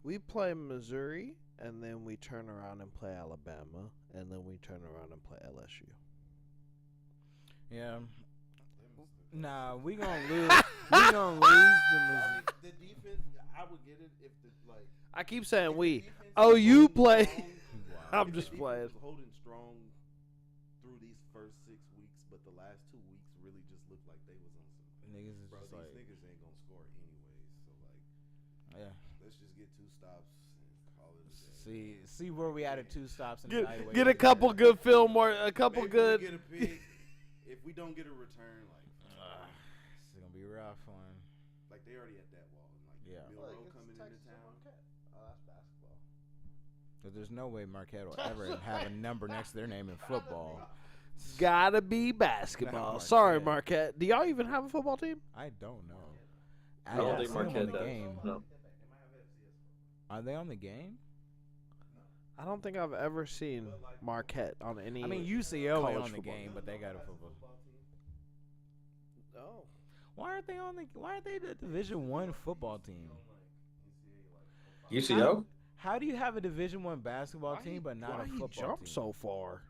We play Missouri, and then we turn around and play Alabama, and then we turn around and play LSU. Yeah. Nah, we gonna lose. We gonna lose the Missouri. The defense, I would get it if the like. I keep saying if we. the defense Oh, was you holding play. strong- I'm if just the defense playing. was holding strong through these first 6 weeks, but the last 2 weeks really just looked like they was on some. Niggas is Bro, just these like, niggas ain't gonna score anyways. So like, yeah. let's just get 2 stops and call it a day. See where we at 2 stops and evaluate Get a it. couple good film or a couple Maybe good. we get a pick. If we don't get a return, It's gonna be a rough one. like they already at that wall. And like Yeah. Milroe coming into town. Oh, that's basketball. But there's no way Marquette will ever have a number next to their name in football. Gotta be basketball. Marquette. Sorry, Marquette. Do y'all even have a football team? I don't know. I don't haven't think seen them Marquette on the does. game. No. Are they on the game? I don't think I've ever seen Marquette on any. I mean, UCO ain't college on the football game, but they got a football. Oh. Why aren't they on the? Why aren't they the Division One football team? UCO? How do you have a Division One basketball team but not why a he football jumped team? so far?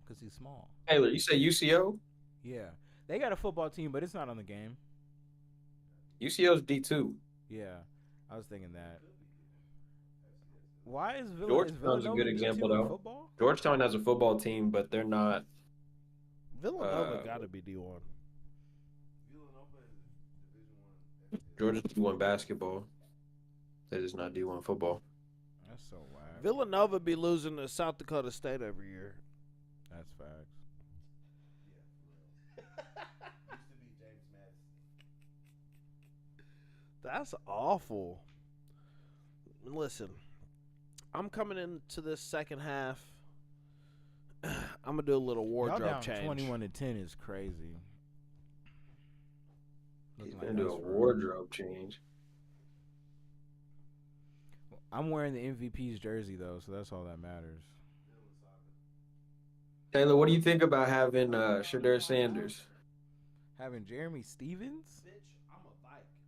Because he's small. Taylor, you say UCO? Yeah, they got a football team, but it's not on the game. UCO's D2. Yeah, I was thinking that. Why is Georgetown's a good example, though. Football? Georgetown has a football team, but they're not. Villanova got to be D1. Georgia's D1 basketball. They're just not D1 football. That's so whack. Villanova be losing to South Dakota State every year. That's facts. That's awful. Listen, I'm coming into this second half. I'm gonna do a little Y'all wardrobe down change. 21-10 is crazy. He's Looking gonna like do a us for- wardrobe change. I'm wearing the MVP's jersey though, so that's all that matters. Taylor, what do you think about having Shadur Sanders? Having Jeremy Stevens,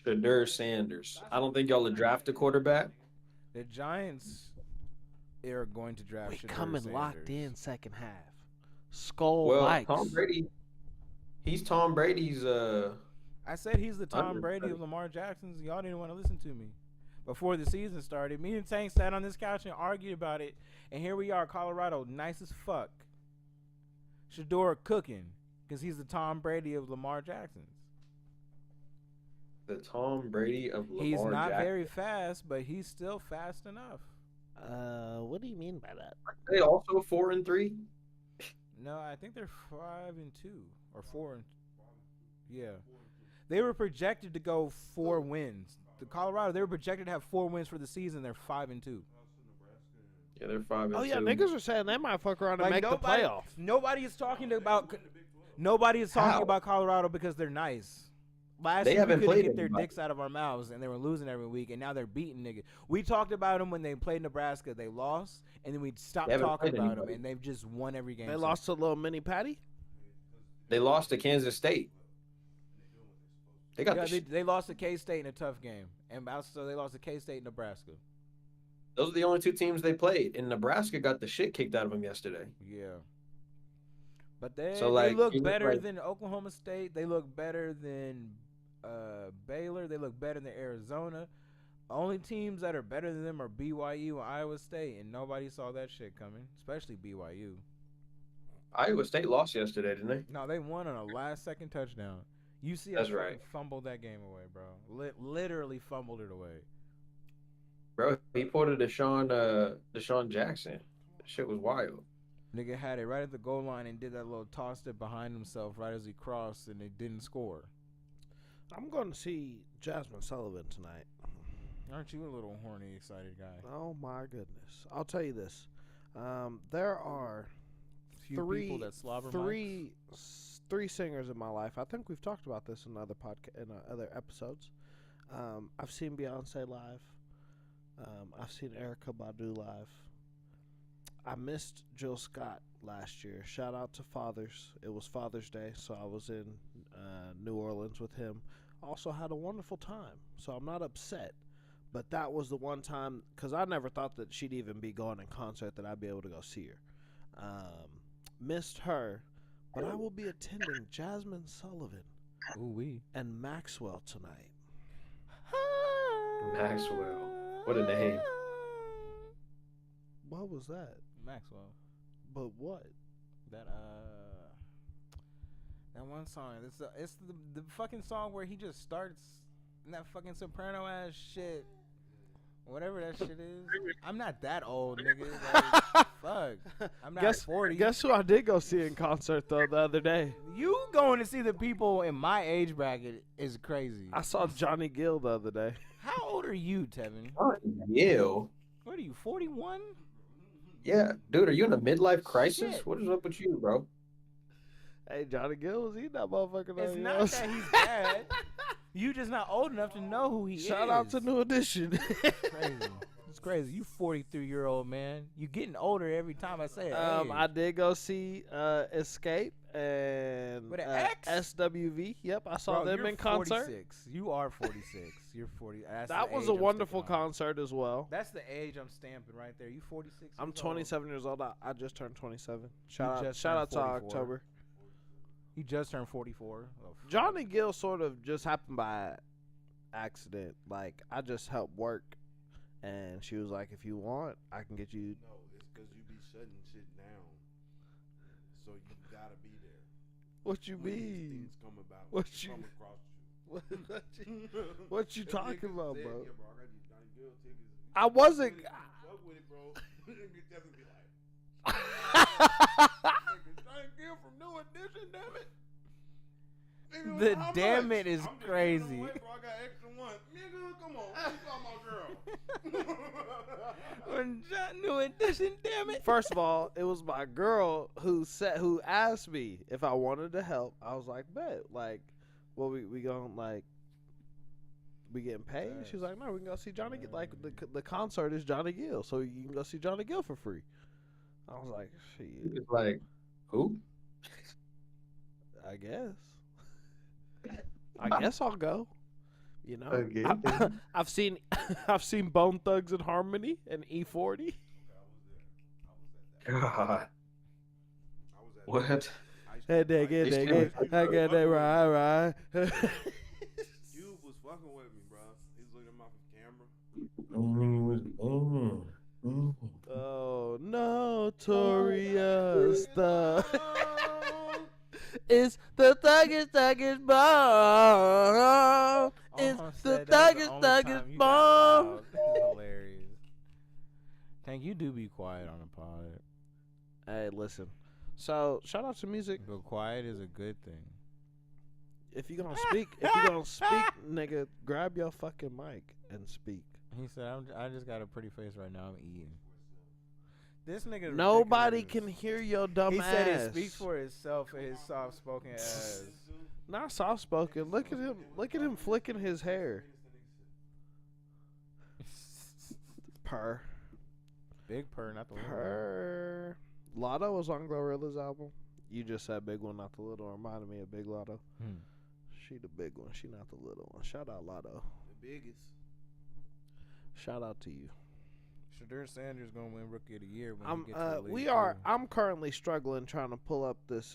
Shadur Sanders. I don't think y'all would draft a quarterback. the Giants are going to draft. We Shadur coming Sanders. locked in second half. Skull Well, Vikes. Tom Brady. He's Tom Brady's. I said he's the Tom Under- Brady of Lamar Jackson's. Y'all didn't want to listen to me. Before the season started, me and Tank sat on this couch and argued about it, and here we are, Colorado, nice as fuck. Shador cooking, because he's the Tom Brady of Lamar Jackson's. The Tom Brady of Lamar He's not Jackson. very fast, but he's still fast enough. What do you mean by that? Are they also 4-3? No, I think they're 5-2 or 4. Yeah, they were projected to go 4 wins. The Colorado, they were projected to have 4 wins for the season. They're 5-2. Yeah, they're 5-2. Oh yeah, niggas are saying they might fuck around and Like make the playoff. Nobody is talking about. Nobody is talking How? about Colorado because they're nice. Last They year, we haven't couldn't played get their anybody. dicks out of our mouths, and they were losing every week, and now they're beating niggas. We talked about them when they played Nebraska. They lost, and then we stopped They haven't talking played about them, anybody. and they've just won every game. They since. lost to little mini Patty. They lost to Kansas State. They got Yeah, the they lost to K-State in a tough game, and also they lost to K-State and Nebraska. Those are the only 2 teams they played, and Nebraska got the shit kicked out of them yesterday. Yeah. But they, So, they like, look you look better like- than Oklahoma State. They look better than Baylor. They look better than Arizona. Only teams that are better than them are BYU and Iowa State, and nobody saw that shit coming, especially BYU. Iowa State lost yesterday, didn't they? No, they won on a last-second touchdown. UCF That's right. fumbled that game away, bro. Literally fumbled it away. Bro, he pulled a Deshaun Jackson. That shit was wild. Nigga had it right at the goal line and did that little toss it behind himself right as he crossed, and they didn't score. I'm going to see Jasmine Sullivan tonight. Aren't you a little horny, excited guy? Oh my goodness! I'll tell you this. There are Few people that slobber three singers in my life. I think we've talked about this in other other episodes. I've seen Beyonce live. I've seen Erykah Badu live. I missed Jill Scott last year. Shout out to Fathers. It was Father's Day, so I was in New Orleans with him. Also had a wonderful time, so I'm not upset. But that was the one time, because I never thought that she'd even be going in concert, that I'd be able to go see her. Missed her, but I will be attending Jasmine Sullivan and Maxwell tonight. Maxwell. What a name. What was that? Maxwell. But what? That one song. It's the fucking song where he just starts in that fucking soprano ass shit. Whatever that shit is. I'm not that old, nigga. Like, fuck. I'm not 40. Guess who I did go see in concert, though, the other day? You going to see the people in my age bracket is crazy. I saw Johnny Gill the other day. How old are you, Tevin? Ew. What are you, 41? Yeah, dude, are you in a midlife crisis? Shit. What is up with you, bro? Hey, Johnny Gill was eating that motherfucker. It's not that he's bad. You just not old enough to know who he is. Shout out to New Edition. Crazy. It's crazy. You 43-year-old man. You getting older every time I say it. I did go see Escape and With an X? SWV. Yep, I saw them in concert. 46. You are 46. You're 40. That was a wonderful concert as well. That's the age I'm stamping right there. You 46. I'm 27 years old. I just turned 27. just Shout out to turned 44. October. You just turned 44. Oh, Johnny Gill sort of just happened by accident. Like, I just helped work, and she was like, if you want, I can get you. No, it's because you be shutting shit down. So you gotta be there. What you When these mean? things come about, What come you- across you. What you That talking nigga about, said, bro? Yeah, bro, I got these Johnny Gill tickets. I wasn't. Fuck with it, bro. Nigga doesn't be like, nigga, Johnny Gill from New Edition, damn it. Nigga, The how damn much? it is I'm just giving crazy. away, bro. I got extra one. Nigga, come on. What you talking about, girl? When New Edition, damn it. First of all, it was my girl who asked me if I wanted to help. I was like, bet. Like, well, we gonna like, we getting paid? She was like, no, we can go see Johnny. Like the concert is Johnny Gill, so you can go see Johnny Gill for free. I was like, shit. It's like, who? I guess. I guess I'll go. You know, Okay. I've seen Bone Thugs and Harmony and E40. God. What? Hey, they get right. Cube was fucking with me, bro. He's looking at my camera. Oh, notorious stuff. It's the thuggish bomb. It's the thuggish bomb. This is hilarious. Tank, you do be quiet on the pod. Hey, listen. So, shout out to music. But quiet is a good thing. If you're gonna speak, nigga, grab your fucking mic and speak. He said, I just got a pretty face right now. I'm eating. This nigga. Nobody ridiculous. can hear your dumb He ass. said it speaks for itself and his soft spoken ass. Not soft spoken. Look at him. Look at him flicking his hair. Purr. Big purr, not the little one. Purr. Lotto was on Glorilla's album. You just said big one, not the little one. Reminded me of Big Lotto. She the big one. She not the little one. Shout out Lotto. The biggest. Shout out to you. Shadur Sanders gonna win Rookie of the Year when he gets to the league. We are. I'm currently struggling trying to pull up this.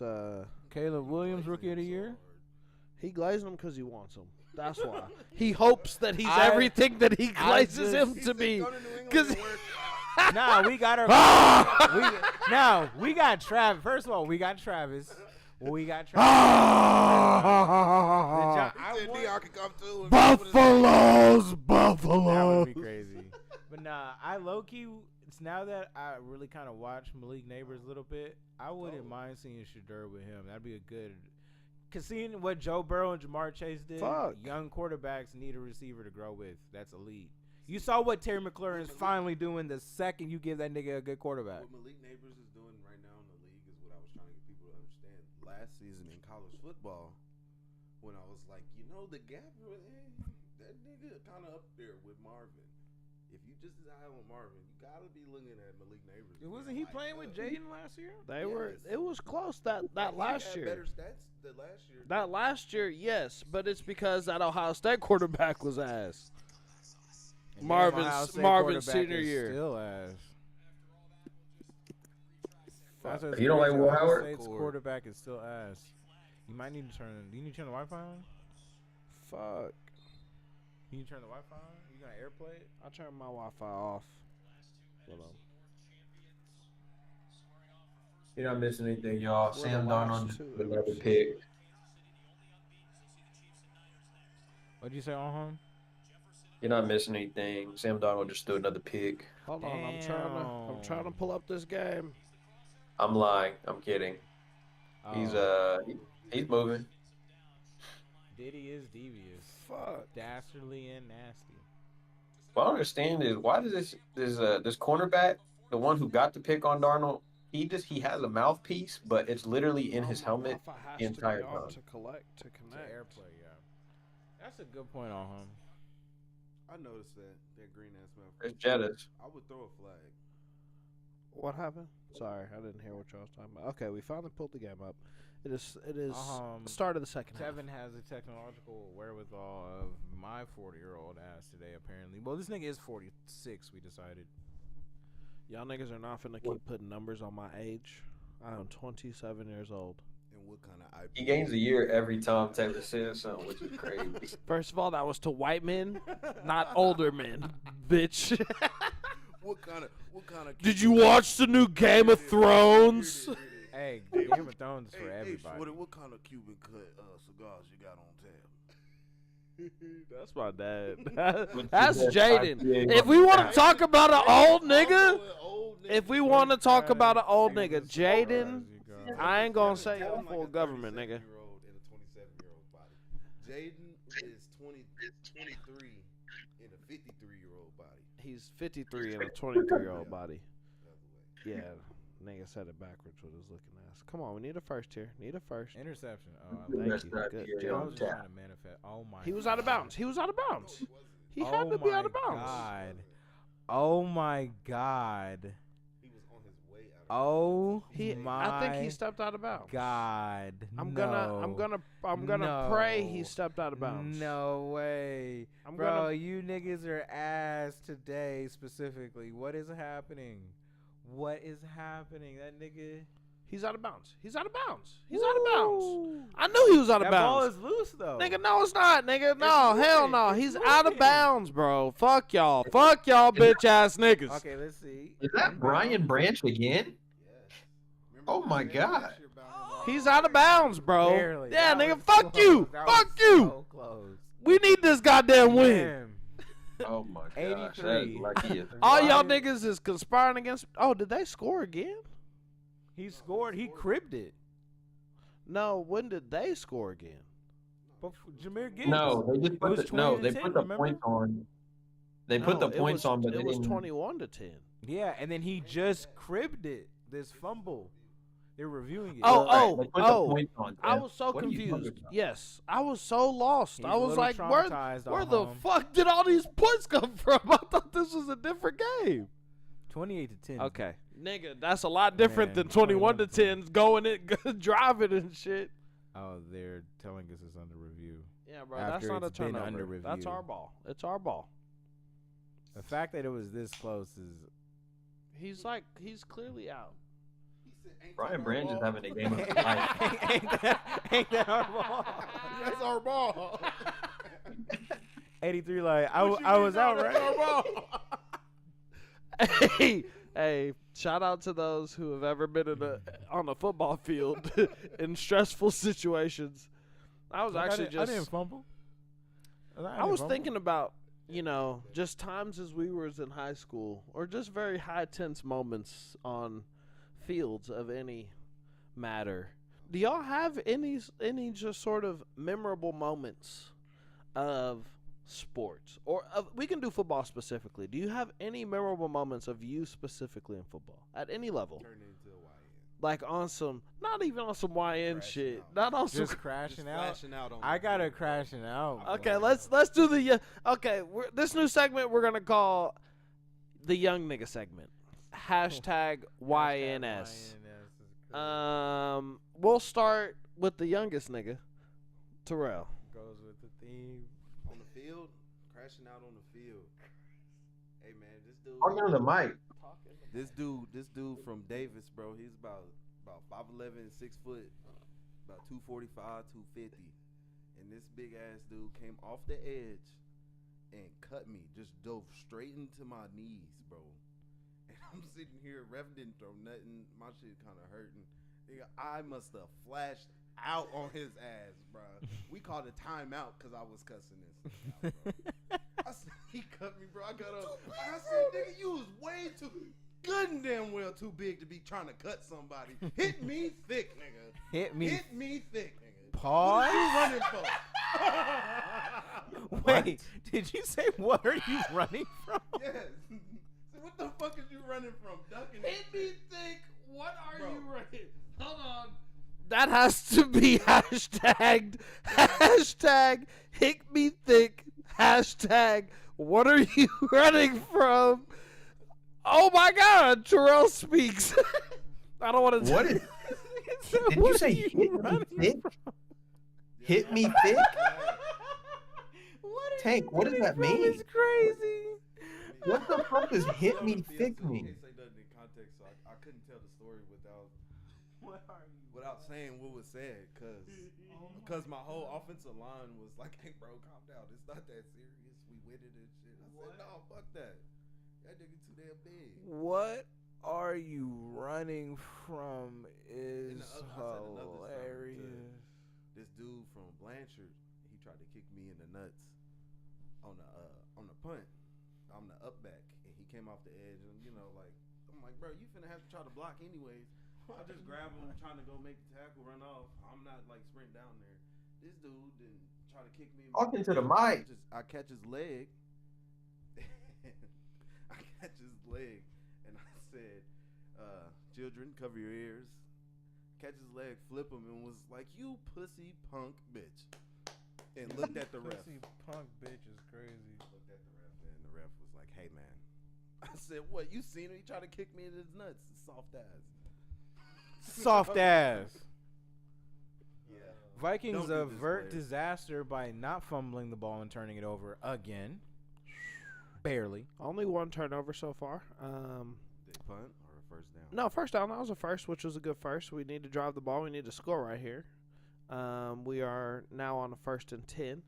Caleb Williams Rookie of the Year. He glazed him because he wants him. That's why. He hopes that he's everything that he glazes him to be. Because Nah, we got our. we got Travis. First of all, we got Travis. We got Travis. He said DR can come too. Buffaloes. That would be crazy. But nah, I low key. It's now that I really kind of watch Malik Neighbors a little bit. I wouldn't mind seeing Shadeur with him. That'd be a good. Cause seeing what Joe Burrow and Jamar Chase did, young quarterbacks need a receiver to grow with. That's elite. You saw what Terry McLaurin's finally doing the second you give that nigga a good quarterback. What Malik Neighbors is doing right now in the league is what I was trying to get people to understand. Last season in college football, when I was like, the gap, that nigga kind of up there with Marvin. If you just as high on Marvin, you gotta be looking at Malik Neighbors. Wasn't he playing with Jaden last year? They were. It was close that last year. Better stats than last year. That last year, yes, but it's because that Ohio State quarterback was ass. Marvin's senior year. Still ass. You don't like Will Ohio Howard? State's quarterback is still ass. You might need to turn. Do you need to turn the Wi-Fi on? Fuck. You need to turn the Wi-Fi on? You gonna AirPlay it? I turned my Wi-Fi off. Hold on. You're not missing anything, y'all. Sam Darnold with another pick. What'd you say, home? You're not missing anything. Sam Darnold just threw another pick. Hold on, I'm trying to pull up this game. I'm lying. I'm kidding. He's moving. Diddy is devious. Fuck. Dastardly and nasty. What I understand is why does this cornerback, the one who got the pick on Darnold, he has a mouthpiece, but it's literally in his helmet the entire time. To connect. AirPlay, yeah. That's a good point on him. I noticed that green ass mouth. It's Jettas. I would throw a flag. What happened? Sorry, I didn't hear what y'all was talking about. Okay, we finally pulled the game up. It is the start of the second half. Tevin has the technological wherewithal of my 40-year-old ass today, apparently. Well, this nigga is 46, we decided. Y'all niggas are not finna keep putting numbers on my age. I am 27 years old. And what kind of IP? He gains a year every time Taylor says something, which is crazy. First of all, that was to white men, not older men, bitch. What kind of? Did you watch the new Game of Thrones? Hey, Game of Thrones is for everybody. What kind of Cuban cut cigars you got on tap? That's my dad. That's Jaden. If we want to talk about an old nigga, Jaden, I ain't gonna say you're full government, nigga. Jaden is 23 in a 53-year-old body. He's 53 in a 23-year-old body. Yeah, nigga said it backwards with his looking ass. Come on, we need a first here. Need a first. Interception. Oh, thank you. Good I job. was just trying to manifest. Oh my. He was out of bounds. He was out of bounds. He had to be out of bounds. God. Oh my God. He was on his way out. I think he stepped out of bounds. God. I'm gonna pray he stepped out of bounds. No way. Bro, you niggas are ass today specifically. What is happening? What is happening? That nigga. He's out of bounds. He's out of bounds. He's out of bounds. I knew he was out of bounds. That ball is loose though. Nigga, no, it's not, nigga. No, hell no. He's out of bounds, bro. Fuck y'all. Fuck y'all, bitch ass niggas. Okay, let's see. Is that Brian Branch again? Yes. Oh my God. He's out of bounds, bro. Barely. Yeah, That nigga. was Fuck close. you. That Fuck was you. so close. We need this goddamn win. Damn. Oh my gosh. 83. That is like he is. All y'all niggas is conspiring against. Oh, did they score again? He scored. He cribbed it. No, when did they score again? But Jameer Gibbs. No, they just put was the, no, 20 they to 10, put the remember? points on. They put the points on, but it they was didn't. 21-10. Yeah, and then he just cribbed it. This fumble. They're reviewing it. Oh, They put the points on. I Tim. was so What are you talking confused. about? Yes, I was so lost. He's I was a like, little where traumatized the at home. fuck did all these points come from? I thought this was a different game. 28 to 10. Okay, nigga, that's a lot different Man, than 21 to 21 10 going it, driving and shit. Oh, they're telling us it's under review. Yeah, bro, After that's not a it's been turnover. under That's review. our ball. It's our ball. The fact that it was this close is. He's clearly out. Brian Branch is having a game of his life. ain't that our ball? That's our ball. 83, like, I was out, right? Hey, shout out to those who have ever been on a football field in stressful situations. I was actually I didn't fumble. I was thinking about just times as we were in high school, or just very high tense moments on fields of any matter. Do y'all have any just sort of memorable moments of sports, or we can do football specifically? Do you have any memorable moments of you specifically in football at any level? Turned into a YN. Like on some, not even on some YN Crashing shit, out. not on some. Just crashing out. Flashing out on I the got a field, bro. crashing out. Okay, let's do the this new segment we're gonna call the young nigga segment. Hashtag YNS. We'll start with the youngest nigga, Terrell. Goes with the theme. On the field, crashing out on the field. Hey man, this dude. Talking on the mic. This dude from Davis, bro. He's about 5'11", 6 foot, about 245, 250, and this big ass dude came off the edge and cut me. Just dove straight into my knees, bro. And I'm sitting here, ref didn't throw nothing. My shit kind of hurting. Nigga, I must have flashed out on his ass, bro. We called a timeout because I was cussing this out, bro. I said, he cut me, bro. I got up. I said, nigga, you was way too good and damn well too big to be trying to cut somebody. Hit me thick, nigga. Hit me thick, nigga. Pause. What are you running for? Wait, did you say what are you running from? Yes. So what the fuck is you running from? Ducking. Hit me thick. What are Bro. you running? Hold on. That has to be hashtagged. Hashtag hit me thick. Hashtag what are you running from? Oh my God, Terrell speaks. I don't want to. What is? Did you say hit me thick? Hit me thick? Tank, what does that mean? It's crazy. What the fuck does hit me thick mean? Can't say nothing in context, so I couldn't tell the story without saying what was said, cause my whole offensive line was like, "Hey, bro, calm down. It's not that serious. We with it and shit." I said, "No, fuck that. That nigga too damn big." What are you running from is I said another story, hilarious. This dude from Blanchard, he tried to kick me in the nuts on the punt. I'm the up back, and he came off the edge, and I'm like, bro, you finna have to try to block anyways. I just grab him, trying to go make the tackle, run off. I'm not like sprint down there. This dude didn't try to kick me. Talking to the mic. I catch his leg. I catch his leg, and I said, "Children, cover your ears." Catch his leg, flip him, and was like, "You pussy punk bitch," and looked at the ref. Pussy punk bitch is crazy. Looked at the ref, and the ref was like, "Hey man," I said, "What? You seen him? He tried to kick me in his nuts, soft ass." Soft ass. Yeah. Vikings Don't do this, avert players. disaster by not fumbling the ball and turning it over again. Barely. Only one turnover so far. Did punt or a first down? No, first down. That was a first, which was a good first. We need to drive the ball. We need to score right here. We are now on a 1st and 10.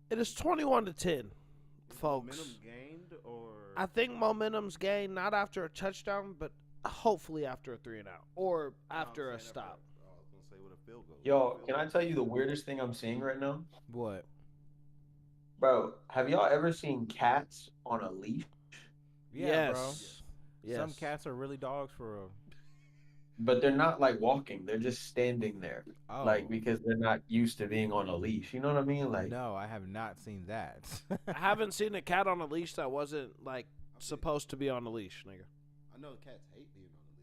It is 21-10, folks. Momentum gained, or I think momentum's gained not after a touchdown, but hopefully after a 3-and-out or after a stop. I was gonna say with a field goal. Yo, can I tell you the weirdest thing I'm seeing right now? What? Bro, have y'all ever seen cats on a leash? Yeah, Yes. bro. Yes. Some cats are really dogs for real. But they're not like walking. They're just standing there. Oh. Like because they're not used to being on a leash. You know what I mean? Like No, I have not seen that. I haven't seen a cat on a leash that wasn't like supposed to be on a leash, nigga. I know cats hate being on the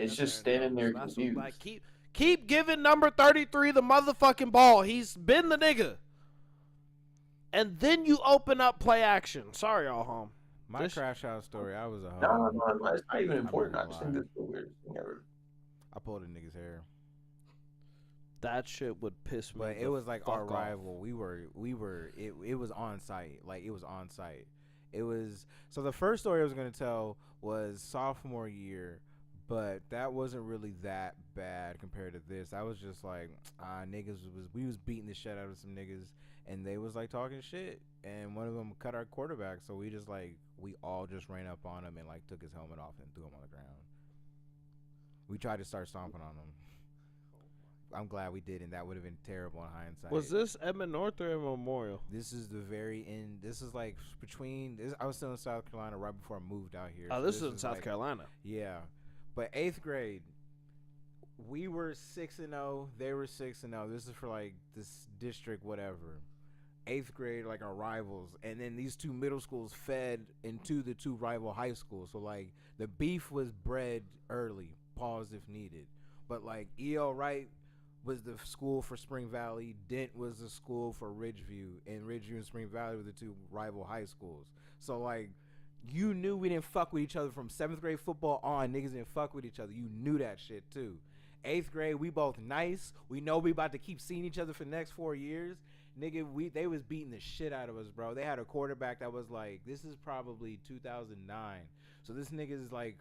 leash. it's just standing there That's what, confused. like keep giving number 33 the motherfucking ball. He's been the nigga. And then you open up play action. Sorry, y'all home. My This- crash out story, I was a hoe. No, it's not even important. I not just gonna think it's the weirdest thing ever. I pulled a nigga's hair. That shit would piss me. But it the was like our fuck off. rival. We were it was on site. Like it was on site. It was so the first story I was gonna tell was sophomore year, but that wasn't really that bad compared to this. I was just like, we was beating the shit out of some niggas and they was like talking shit and one of them cut our quarterback, so we all just ran up on him and like took his helmet off and threw him on the ground. We tried to start stomping on him. I'm glad we didn't. That would have been terrible in hindsight. Was this Edmond North or Edmond Memorial? This is the very end. This is like between. I was still in South Carolina right before I moved out here. Oh, so this is in South like, Carolina. Yeah, but 8th grade, we were 6-0. They were 6-0. This is for like this district, whatever. 8th grade, like our rivals, and then these two middle schools fed into the two rival high schools. So like the beef was bred early. Pause if needed. But like E.L. Wright was the school for Spring Valley. Dent was the school for Ridgeview, and Ridgeview and Spring Valley were the two rival high schools. So like, you knew we didn't fuck with each other from 7th grade football on. Niggas didn't fuck with each other. You knew that shit too. 8th grade, we both nice. We know we about to keep seeing each other for the next 4 years. Nigga, they was beating the shit out of us, bro. They had a quarterback that was like, this is probably 2009. So this nigga is like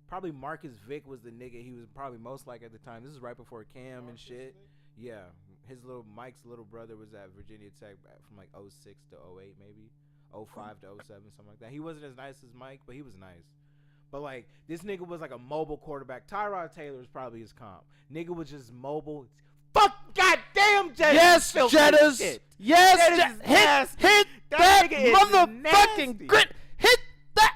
probably Marcus Vick was the nigga he was probably most like at the time. This is right before Cam and shit. Yeah, Mike's little brother was at Virginia Tech from like 06 to 08 maybe, 05 to 07, something like that. He wasn't as nice as Mike, but he was nice. But like, this nigga was like a mobile quarterback. Tyrod Taylor was probably his comp. Nigga was just mobile. Fuck, goddamn, Jettas. Yes, Jettas. Yes, hit that motherfucking grit. Hit that.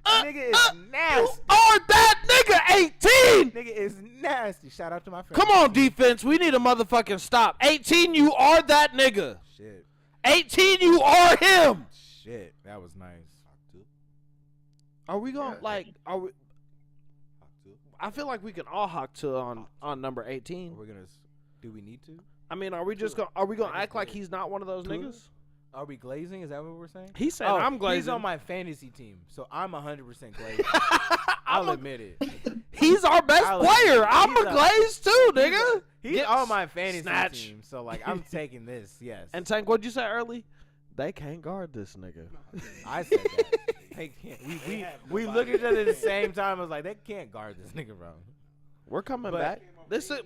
Nigga is nasty. You are that nigga. 18. Nigga is nasty. Shout out to my friend. Come on, defense. We need a motherfucking stop. 18, you are that nigga. Shit. 18, you are him. Shit, that was nice. Are we going are we? I feel like we can all hawk to on number 18. We're gonna. Do we need to? I mean, are we gonna act like he's not one of those niggas? Are we glazing? Is that what we're saying? He's saying I'm glazing. He's on my fantasy team, so I'm 100% glazing. I'll admit it. He's our best player. I'm a glaze too, nigga. He's on my fantasy team, so like I'm taking this. Yes. And Tank, what'd you say early? They can't guard this nigga. I said that. They can't. We look at each other at the same time. I was like, they can't guard this nigga, bro. We're coming back.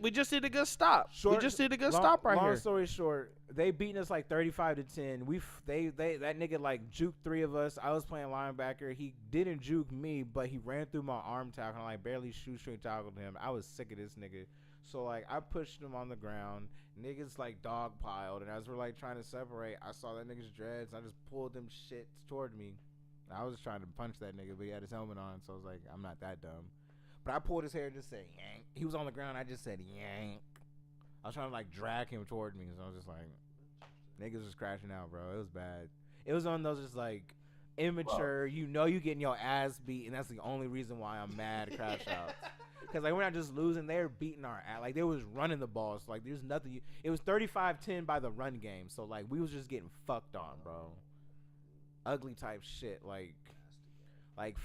We just need a good stop. We just need a good stop right here. Long story short, they beating us like 35-10. That nigga like juked 3 of us. I was playing linebacker. He didn't juke me, but he ran through my arm tackle and I like barely shoestring tackled him. I was sick of this nigga. So like I pushed him on the ground. Niggas like dog piled, and as we're like trying to separate, I saw that nigga's dreads. I just pulled them shit toward me. I was trying to punch that nigga, but he had his helmet on, so I was like, I'm not that dumb. But I pulled his hair and just said yank. He was on the ground. I just said yank. I was trying to like drag him toward me, so I was just like, niggas was crashing out, bro. It was bad. It was on those just like immature. You know you getting your ass beat, and that's the only reason why I'm mad crash outs. Because like we're not just losing, they're beating our ass. Like they was running the ball. So like there's nothing. It was 35-10 by the run game. So like we was just getting fucked on, bro. Ugly type shit. Like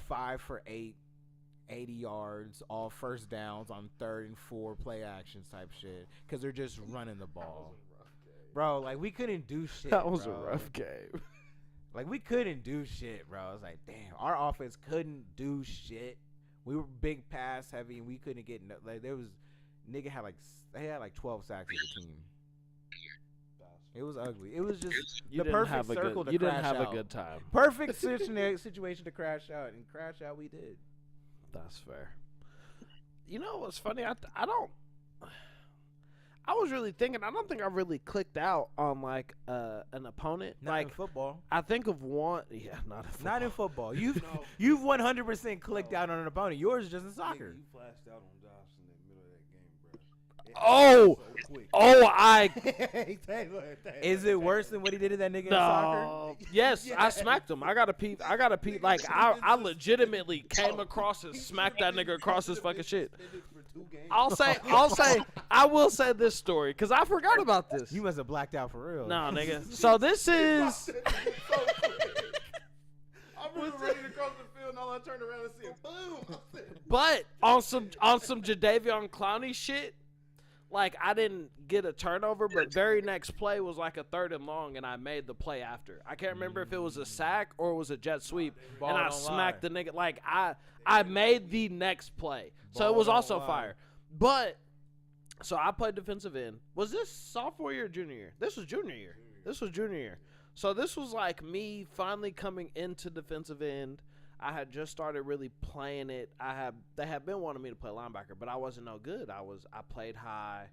5 for 8, 80 yards, all first downs on 3rd and 4 play actions type shit. Because they're just running the ball, bro. Like we couldn't do shit. That was a rough game. Like we couldn't do shit, bro. I was like, damn, our offense couldn't do shit. We were big pass heavy, and we couldn't get like there was nigga had like 12 sacks as a team. It was ugly. It was just the perfect circle to crash out. You didn't have a good time. Perfect situation to crash out, and crash out we did. That's fair. You know what's funny? I was really thinking. I don't think I really clicked out on like an opponent. Not like in football. I think of one. Yeah, not in football. Not in football. You've 100% clicked out on an opponent. Yours is just in soccer. You flashed out on Josh in the middle of that game, bro. Is it worse than what he did to that nigga in soccer? Yes, I smacked him. I got to pee. Like I legitimately came across and smacked that nigga across his fucking shit. I will say this story because I forgot about this. You must have blacked out for real. No, nigga. So this is. I was ready to cross the field, and all I turned around and see him. Boom! But on some Jadeveon Clowney shit, like I didn't get a turnover, but very next play was like a 3rd and long, and I made the play after. I can't remember if it was a sack or it was a jet sweep, and I smacked the nigga. Like I made the next play, so it was also fire. But so I played defensive end. Was this sophomore year or junior year? This was junior year. So this was like me finally coming into defensive end. I had just started really playing it. They had been wanting me to play linebacker, but I wasn't no good. I played high.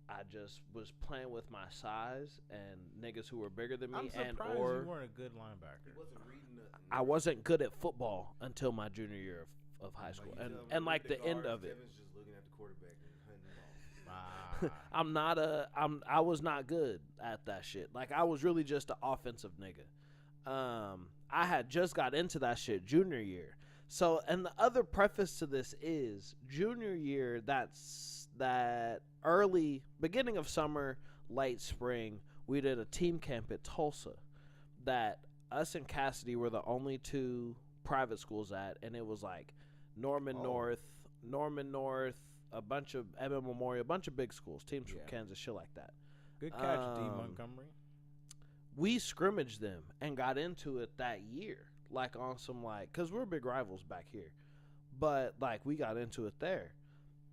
I just was playing with my size and niggas who were bigger than me. I'm surprised and or you weren't a good linebacker. He wasn't reading nothing. I wasn't good at football until my junior year of high school, and like the end of it. Kevin's just looking at the quarterback and hunting the ball. I was not good at that shit. Like I was really just an offensive nigga. I had just got into that shit junior year. So, and the other preface to this is junior year, that's that early beginning of summer, late spring, we did a team camp at Tulsa that us and Cassidy were the only two private schools at, and it was like Norman North, a bunch of Emmett Memorial, a bunch of big schools, teams from Kansas, shit like that. Good catch, D. Montgomery. We scrimmaged them and got into it that year, like on some like, cause we're big rivals back here, but like we got into it there.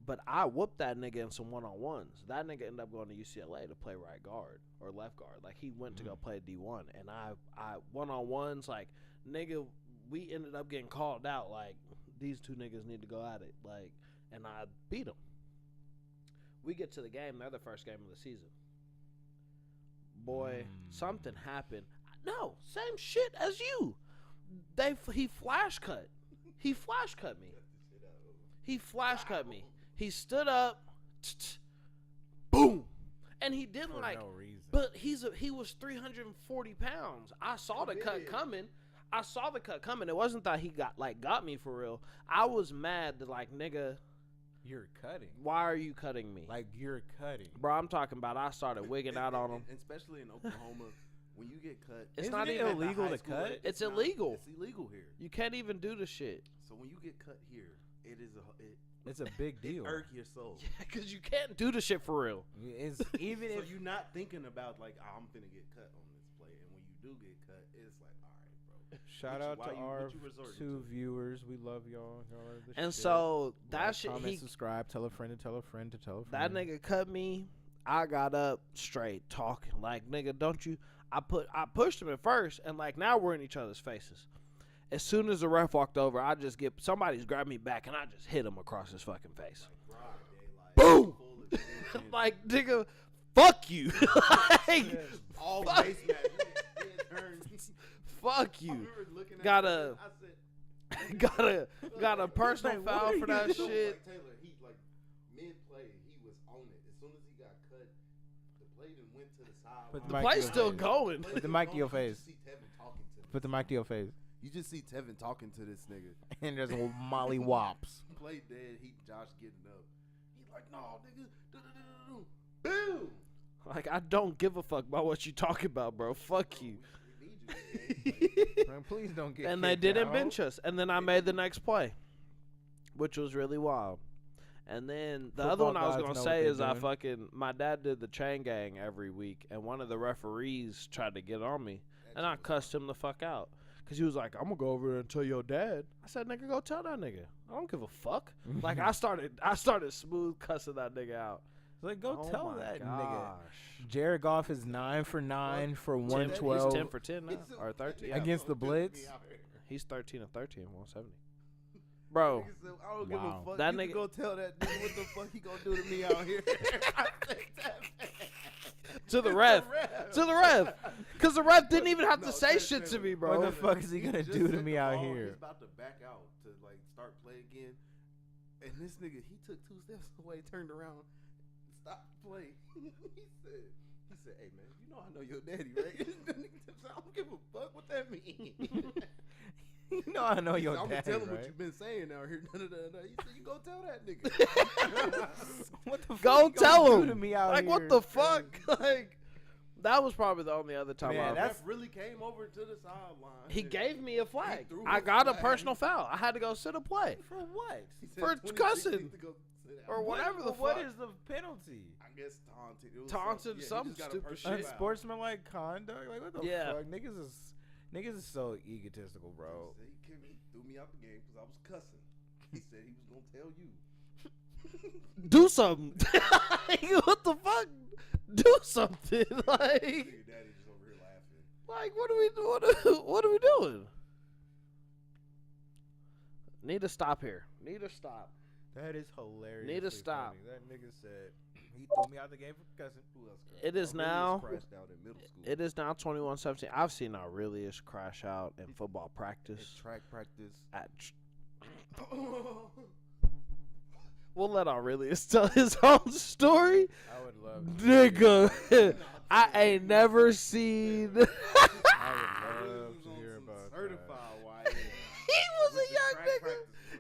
But I whooped that nigga in some one-on-ones. That nigga ended up going to UCLA to play right guard or left guard. Like he went to go play D1, and I one-on-ones, like nigga, we ended up getting called out. Like these two niggas need to go at it. Like, and I beat them. We get to the game. They're the first game of the season. Boy, something happened. No, same shit as you. He flash cut. He flash cut me. He flash cut me. He stood up, boom, and he didn't For like. no reason. But he was 340 pounds. I saw the cut coming. It wasn't that he got me for real. I was mad that like nigga. You're cutting. Why are you cutting me? Like you're cutting. Bro, I'm talking about I started wigging out on him. And especially in Oklahoma, when you get cut, It's Isn't not it even illegal to school, cut? It's illegal. It's illegal here. You can't even do the shit. So when you get cut here, it is It's a big deal. It irk your soul. Because you can't do the shit for real. It's even So if you're not thinking about like, oh, I'm finna get cut on this play, and when you do get cut, it's like, all right, bro. shout out to our what you resorting two to? viewers. We love y'all. Y'all are the And shit. so that Like, shit, comment, he subscribe, tell a friend to tell a friend to tell a that friend. nigga cut me. I got up straight talking like nigga, don't you? I pushed him at first, and like now we're in each other's faces. As soon as the ref walked over, I just somebody's grabbed me back, and I just hit him across his fucking face. Boom! Like nigga, fuck you. Like, All fuck, base match. fuck you. I remember looking at Got it, a I said, got a personal Like, foul what for are that you No, shit. like Taylor, he like mid-play, he was on it. As soon as he got cut, the play then went to the side. Put The mic play's to your still face. going. Put the mic to your face. You just see Tevin talking to Put the mic to your face. You just see Tevin talking to this nigga. And there's Molly Wops. Play dead. Josh getting up. He's like, no, nigga. Boom. Like I don't give a fuck about what you talking about, bro. Fuck you. We need you. Like, Man, please don't get. And they kicked didn't out. bench us. And then I made the next play, which was really wild. And then the other Football one I was gods gonna know say what is they're my dad did the chain gang every week, and one of the referees tried to get on me, and I cussed him the fuck out. Cause he was like, I'm gonna go over there and tell your dad. I said, nigga, go tell that nigga. I don't give a fuck. Like I started smooth cussing that nigga out. Like, go Oh tell my that nigga. gosh. Jared Goff is 9 for 9 for 10 112 He's 10 for 10 now, or 13. Yeah. against the Blitz. He's 13 of 13, 170. Bro, Nigga said, I don't Wow. give a fuck. That You nigga- can go tell that nigga what the fuck he gonna do to me out here. I said, to the ref, cause the ref didn't even have to No, say that shit to shit me, was- bro. What the fuck is he gonna just do to sent me the out ball, here? He's about to back out to like start play again, and this nigga he took 2 steps away, turned around, stopped the play. he said, "Hey man, you know I know your daddy, right?" The nigga said, I don't give a fuck what that means. You know I know your I'm dad, gonna tell him right? what you've been saying out here. He said, "You go tell that nigga." What the fuck Go you gonna tell do him. to me out Like here? what the fuck? Like that was probably the only other time Man, I. that's- Ref really came over to the sideline. He gave me a flag. threw I his got a flag. personal foul. I had to go sit a play For what? He said for 26 cussing. needs to go sit out. or whatever the What fuck. is the penalty? I guess taunted. It was Taunted, he some just got a stupid personal shit. foul. Unsportsmanlike conduct? Like what the Yeah. fuck? Niggas is so egotistical, bro. He threw me out the game because I was cussing. He said he was gonna tell you. Do something. What the fuck? Do something. Like, Your daddy just over here laughing. what are we doing? What are we doing? He said, "I'm gonna give him fuck." What that mean? Like, what are we doing? He said, "I'm gonna give him fuck." What that mean? He said, "I'm gonna give him fuck." What that mean? What are we doing? Need to stop here. Need to stop. That is hilarious. Need to stop. That nigga said he threw me out the game for cussing. Who else? It is Aurelius now. crashed out in middle school. It is now 21-17. I've seen Aurelius crash out in football practice. At track practice. We'll let Aurelius tell his own story. I would love to. Nigga, I ain't never seen. I would love to hear about Certified that.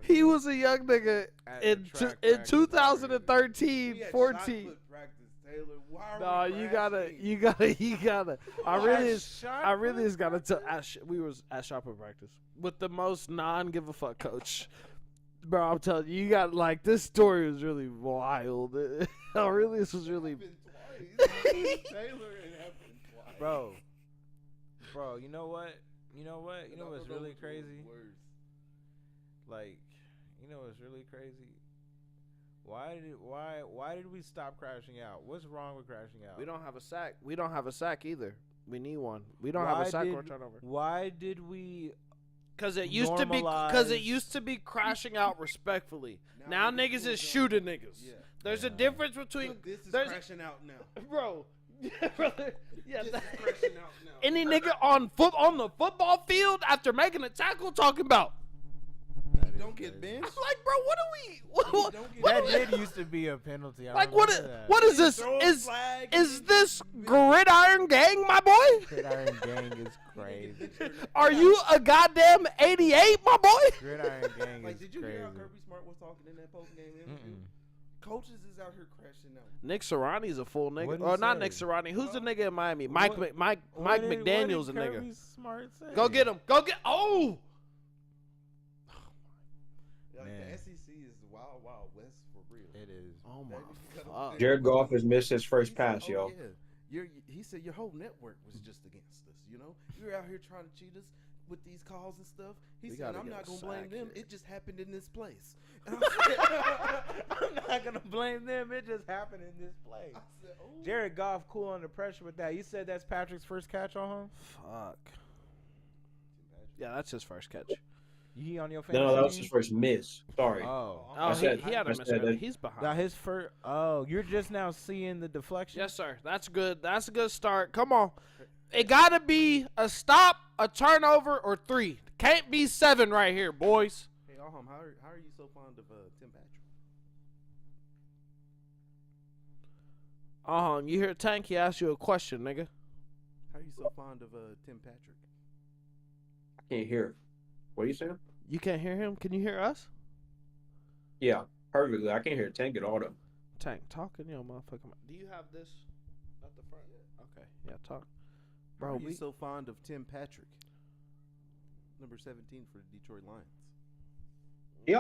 He was a young nigga At in the track in practice. 2013, We had 14. shot put practice, Taylor. Why are No, we you crashing? gotta. Aurelius Shot gotta tell. We was at shopper practice with the most give a fuck coach. Bro, I'm telling you, you got like this story was really wild. Aurelius was really. Taylor, it happened twice. Bro, you know what? You know what's really crazy? Like, you know what's really crazy? Why did we stop crashing out? What's wrong with crashing out? We don't have a sack. We don't have a sack either. We need one. We don't have a sack or a turnover. Why did we? Because it used to be. Because it used to be crashing out respectfully. Now niggas is shooting niggas. Yeah. There's a difference between. Look, this is there's- crashing out now. Bro. Brother. Yeah. This is crashing out now. Any nigga on the football field after making a tackle talking about. He don't get benched. I'm like, bro, what are we? What That are we- did used to be a penalty. I Like remember that. what is this? Throw a Is flag, is this gridiron gang, my boy? Gridiron gang is crazy. Are you a goddamn 88, my boy? Gridiron gang Like, is did you hear how crazy. Kirby Smart was talking in that post game interview? Mm-mm. Coaches is out here crashing out. Nick Sirianni's a full nigga. What'd he Or not say? Nick Sirianni. Who's the nigga in Miami? What- Mike What did McDaniel's a nigga. Kirby Smart say? Go get him. Go get. Oh. Like, Man. the SEC is wild, wild west for real. It is. Oh Baby, my you gotta fuck. be- Jared Goff has missed his first He said, pass, "Oh, yo. yeah. He said your whole network was just against us. You know, you're out here trying to cheat us with these calls and stuff. He We said, gotta I'm get not a gonna blame sack them. here. It just happened in this place. And I said, I'm not gonna blame them. It just happened in this play. I said, oh. Jared Goff cool under pressure with that. You said that's Patrick's first catch on him. Fuck. Yeah, that's his first catch. He on your fantasy No, that was team? his first miss. Sorry. Oh, Oh, I said- he had I a said misread. that- He's behind. now his first. Oh, you're just now seeing the deflection. Yes, sir. That's good. That's a good start. Come on. It gotta be a stop, a turnover, or 3. Can't be 7 right here, boys. Hey, Alham, how are you so fond of Tim Patrick? You hear Tank? He asked you a question, nigga. How are you so fond of Tim Patrick? I can't hear. What are you saying? You can't hear him? Can you hear us? Yeah, perfectly. I can't hear Tank at all, though. Tank, talk in your motherfucking mouth. Do you have this at the front? Okay. Yeah, talk. How Bro, are you so fond of Tim Patrick? Number 17 for the Detroit Lions. Can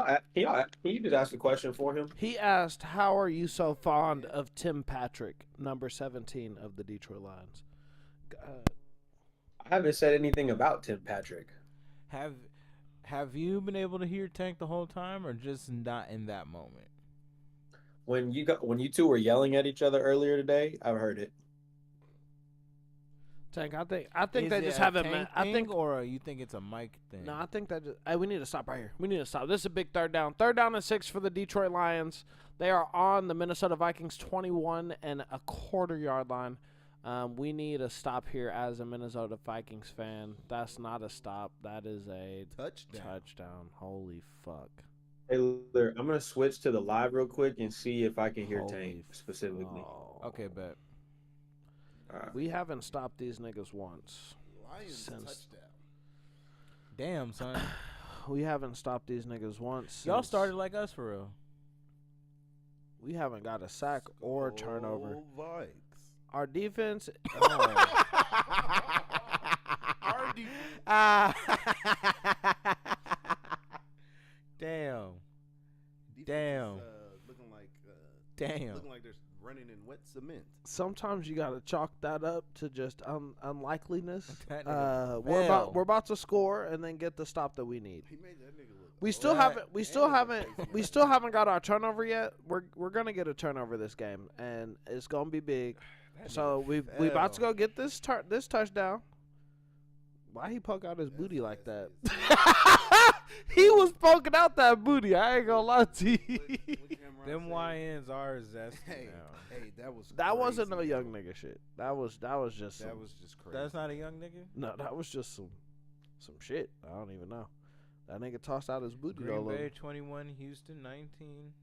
you just ask the question for him? he asked, how are you so fond of Tim Patrick, number 17 of the Detroit Lions? I haven't said anything about Tim Patrick. Have you been able to hear Tank the whole time, or just not in that moment? When you two were yelling at each other earlier today, I've heard it. Tank, I think Is they it just a haven't Tank met. I thing, think or you think it's a Mike thing? No, I think that just, hey, we need to stop right here. We need to stop. This is a big third down. 3rd down and 6 for the Detroit Lions. They are on the Minnesota Vikings 21.25 yard line. We need a stop here as a Minnesota Vikings fan. That's not a stop. That is a touchdown. Holy fuck. Hey, Lillard, I'm gonna switch to the live real quick and see if I can hear Holy Tank specifically. Okay, bet. We haven't stopped these niggas once. Lions Since- touchdown. Damn, son. We haven't stopped these niggas once. Y'all since- started like us for real. We haven't got a sack or a turnover. Oh, Vikes. Our defense. Our defense. Damn. Defense Damn. Is, looking like Damn. looking like they're running in wet cement. Sometimes you gotta chalk that up to just unlikeliness. That nigga We're fell. about to score and then get the stop that we need. He made that nigga look. We still Right. haven't. We still haven't got our turnover yet. We're gonna get a turnover this game, and it's gonna be big. So we about to go get this touchdown. Why he poke out his booty like that? He was poking out that booty. I ain't gonna lie to you. Them YNs are zesty now. Hey, that was That wasn't no crazy, young yo. nigga shit. That was just some, That was just crazy. That's not a young nigga? no. That was just some shit. I don't even know. That nigga tossed out his booty Green all over. Bay 21, Houston 19.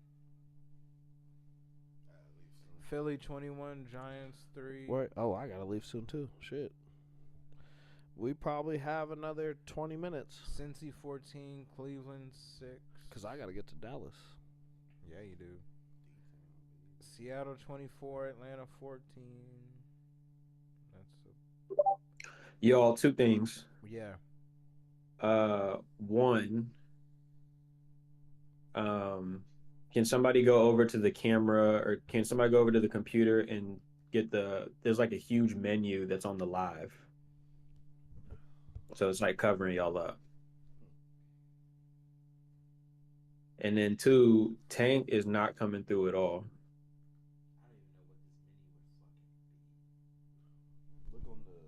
Philly 21, Giants 3. Wait, oh, I gotta leave soon too. Shit. We probably have another 20 minutes. Cincy 14, Cleveland 6. Cause I gotta get to Dallas. Yeah, you do. Seattle 24, Atlanta 14. That's Y'all, two things. yeah. One, can somebody go over to the camera or can somebody go over to the computer and get there's like a huge menu that's on the live. So it's like covering y'all up. And then two, Tank is not coming through at all. Look on the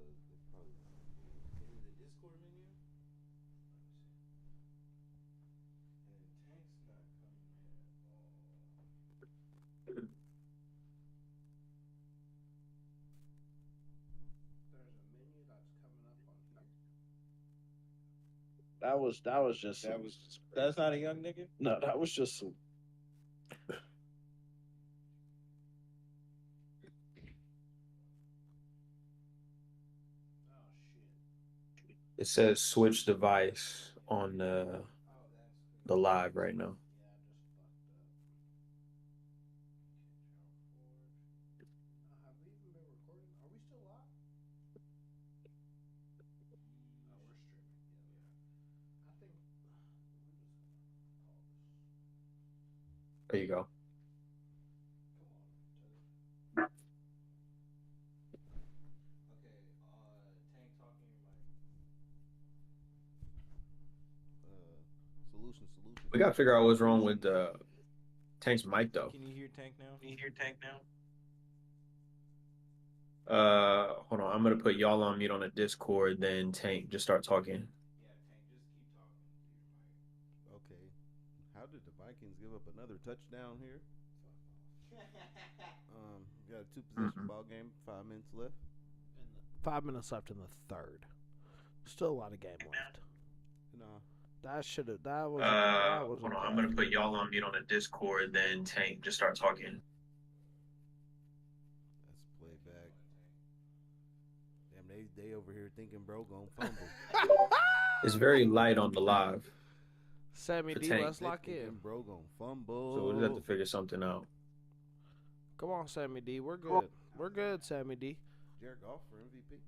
probably in the Discord menu. And Tank's not coming at all. There's a menu that's coming up on here. That was just some, That's not a young nigga? no, that was just some. It says switch device on the live right now. Have we even been recording? Are we still live? We're streaming. Yeah. I think we're just gonna call this. There you go. Tank talking Solution. We gotta figure out what's wrong with Tank's mic though. Can you hear Tank now? Hold on. I'm gonna put y'all on mute on the Discord. Then Tank, just start talking. Yeah, Tank, just keep talking to your mic. Okay. How did the Vikings give up another touchdown here? We got a 2-possession ball game. 5 minutes left. 5 minutes left in the third. Still a lot of game left. No. That was. Hold on. I'm gonna put y'all on mute on the Discord. Then Tank, just start talking. That's playback. Damn, they over here thinking bro gonna fumble. It's very light on the live, Sammy For D, Tank. let's lock in. Thinking bro gonna fumble. so we'll just have to figure something out. Come on, Sammy D. We're good. We're good, Sammy D. Jared Goff for MVP.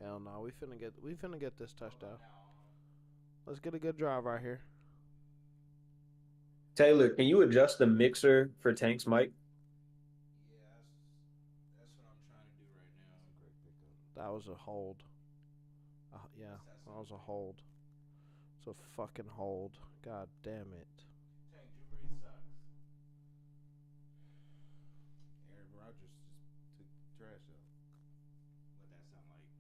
Hell no, we finna get this touchdown. Let's get a good drive right here. Taylor, can you adjust the mixer for Tank's mic? Yeah, that's what I'm trying to do right now. Great pickup. That was a hold. Yeah, that was a hold. It's a fucking hold. God damn it. Tank, Drew Brees sucks. Aaron Rodgers just took the trash out. What that sound like?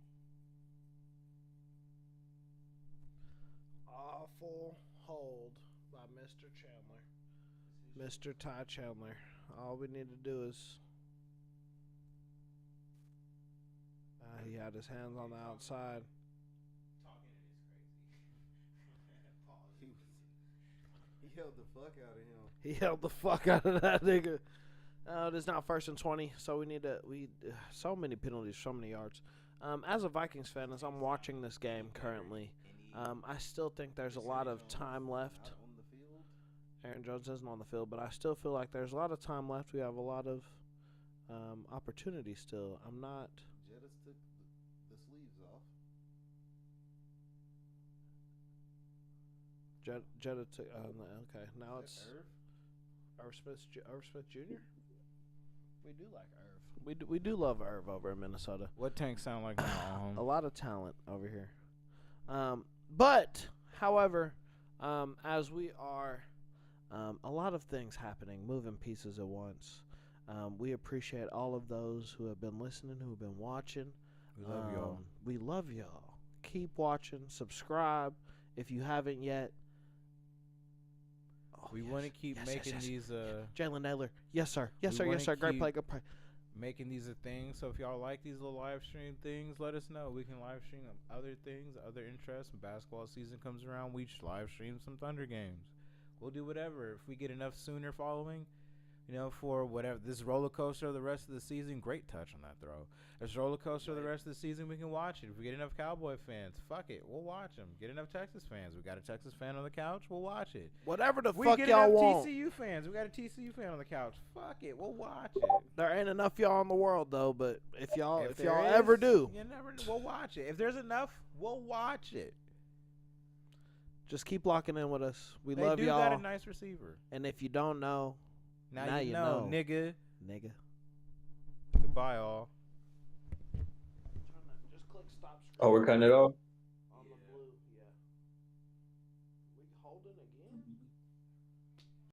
Awful hold by Mr. Chandler. Mr. Ty Chandler. All we need to do is. He had his hands on the outside. Talking it is crazy. Pause. He held the fuck out of him. He held the fuck out of that nigga. It is now 1st and 20, so we need to. So many penalties, so many yards. As a Vikings fan, as I'm watching this game currently, I still think there's a lot of time left. On the field. Aaron Jones isn't on the field, but I still feel like there's a lot of time left. We have a lot of opportunity still. I'm not. Jettis took the sleeves off. Jetta took. Okay, now it's Irv? Irv Smith Jr. We do like Irv. We do love Irv over in Minnesota. What Tank sound like now? A lot of talent over here. But, however, as we are, a lot of things happening, moving pieces at once. We appreciate all of those who have been listening, who have been watching. We love y'all. We love y'all. Keep watching. Subscribe if you haven't yet. We want to keep making these. Jalen Naylor. Yes, sir. Yes, We sir. wanna Yes, sir. Great keep- play. Good play. Making these a thing. So if y'all like these little live stream things, let us know. We can live stream other things, other interests. When basketball season comes around, we just live stream some Thunder games. We'll do whatever. If we get enough Sooner following, for whatever this roller coaster of the rest of the season. Great touch on that throw. This roller coaster of the rest of the season, we can watch it. If we get enough Cowboy fans, fuck it, we'll watch them. Get enough Texas fans. We got a Texas fan on the couch, we'll watch it. Whatever the We fuck get y'all enough want. TCU fans. We got a TCU fan on the couch. Fuck it, we'll watch it. There ain't enough y'all in the world though, but if y'all there ever is, do, we'll watch it. If there's enough, we'll watch it. just keep locking in with us. We They love do y'all. got a nice receiver. And if you don't know, Now you know, nigga. nigga. Goodbye, all. Just click stop. Oh, we're cutting it off.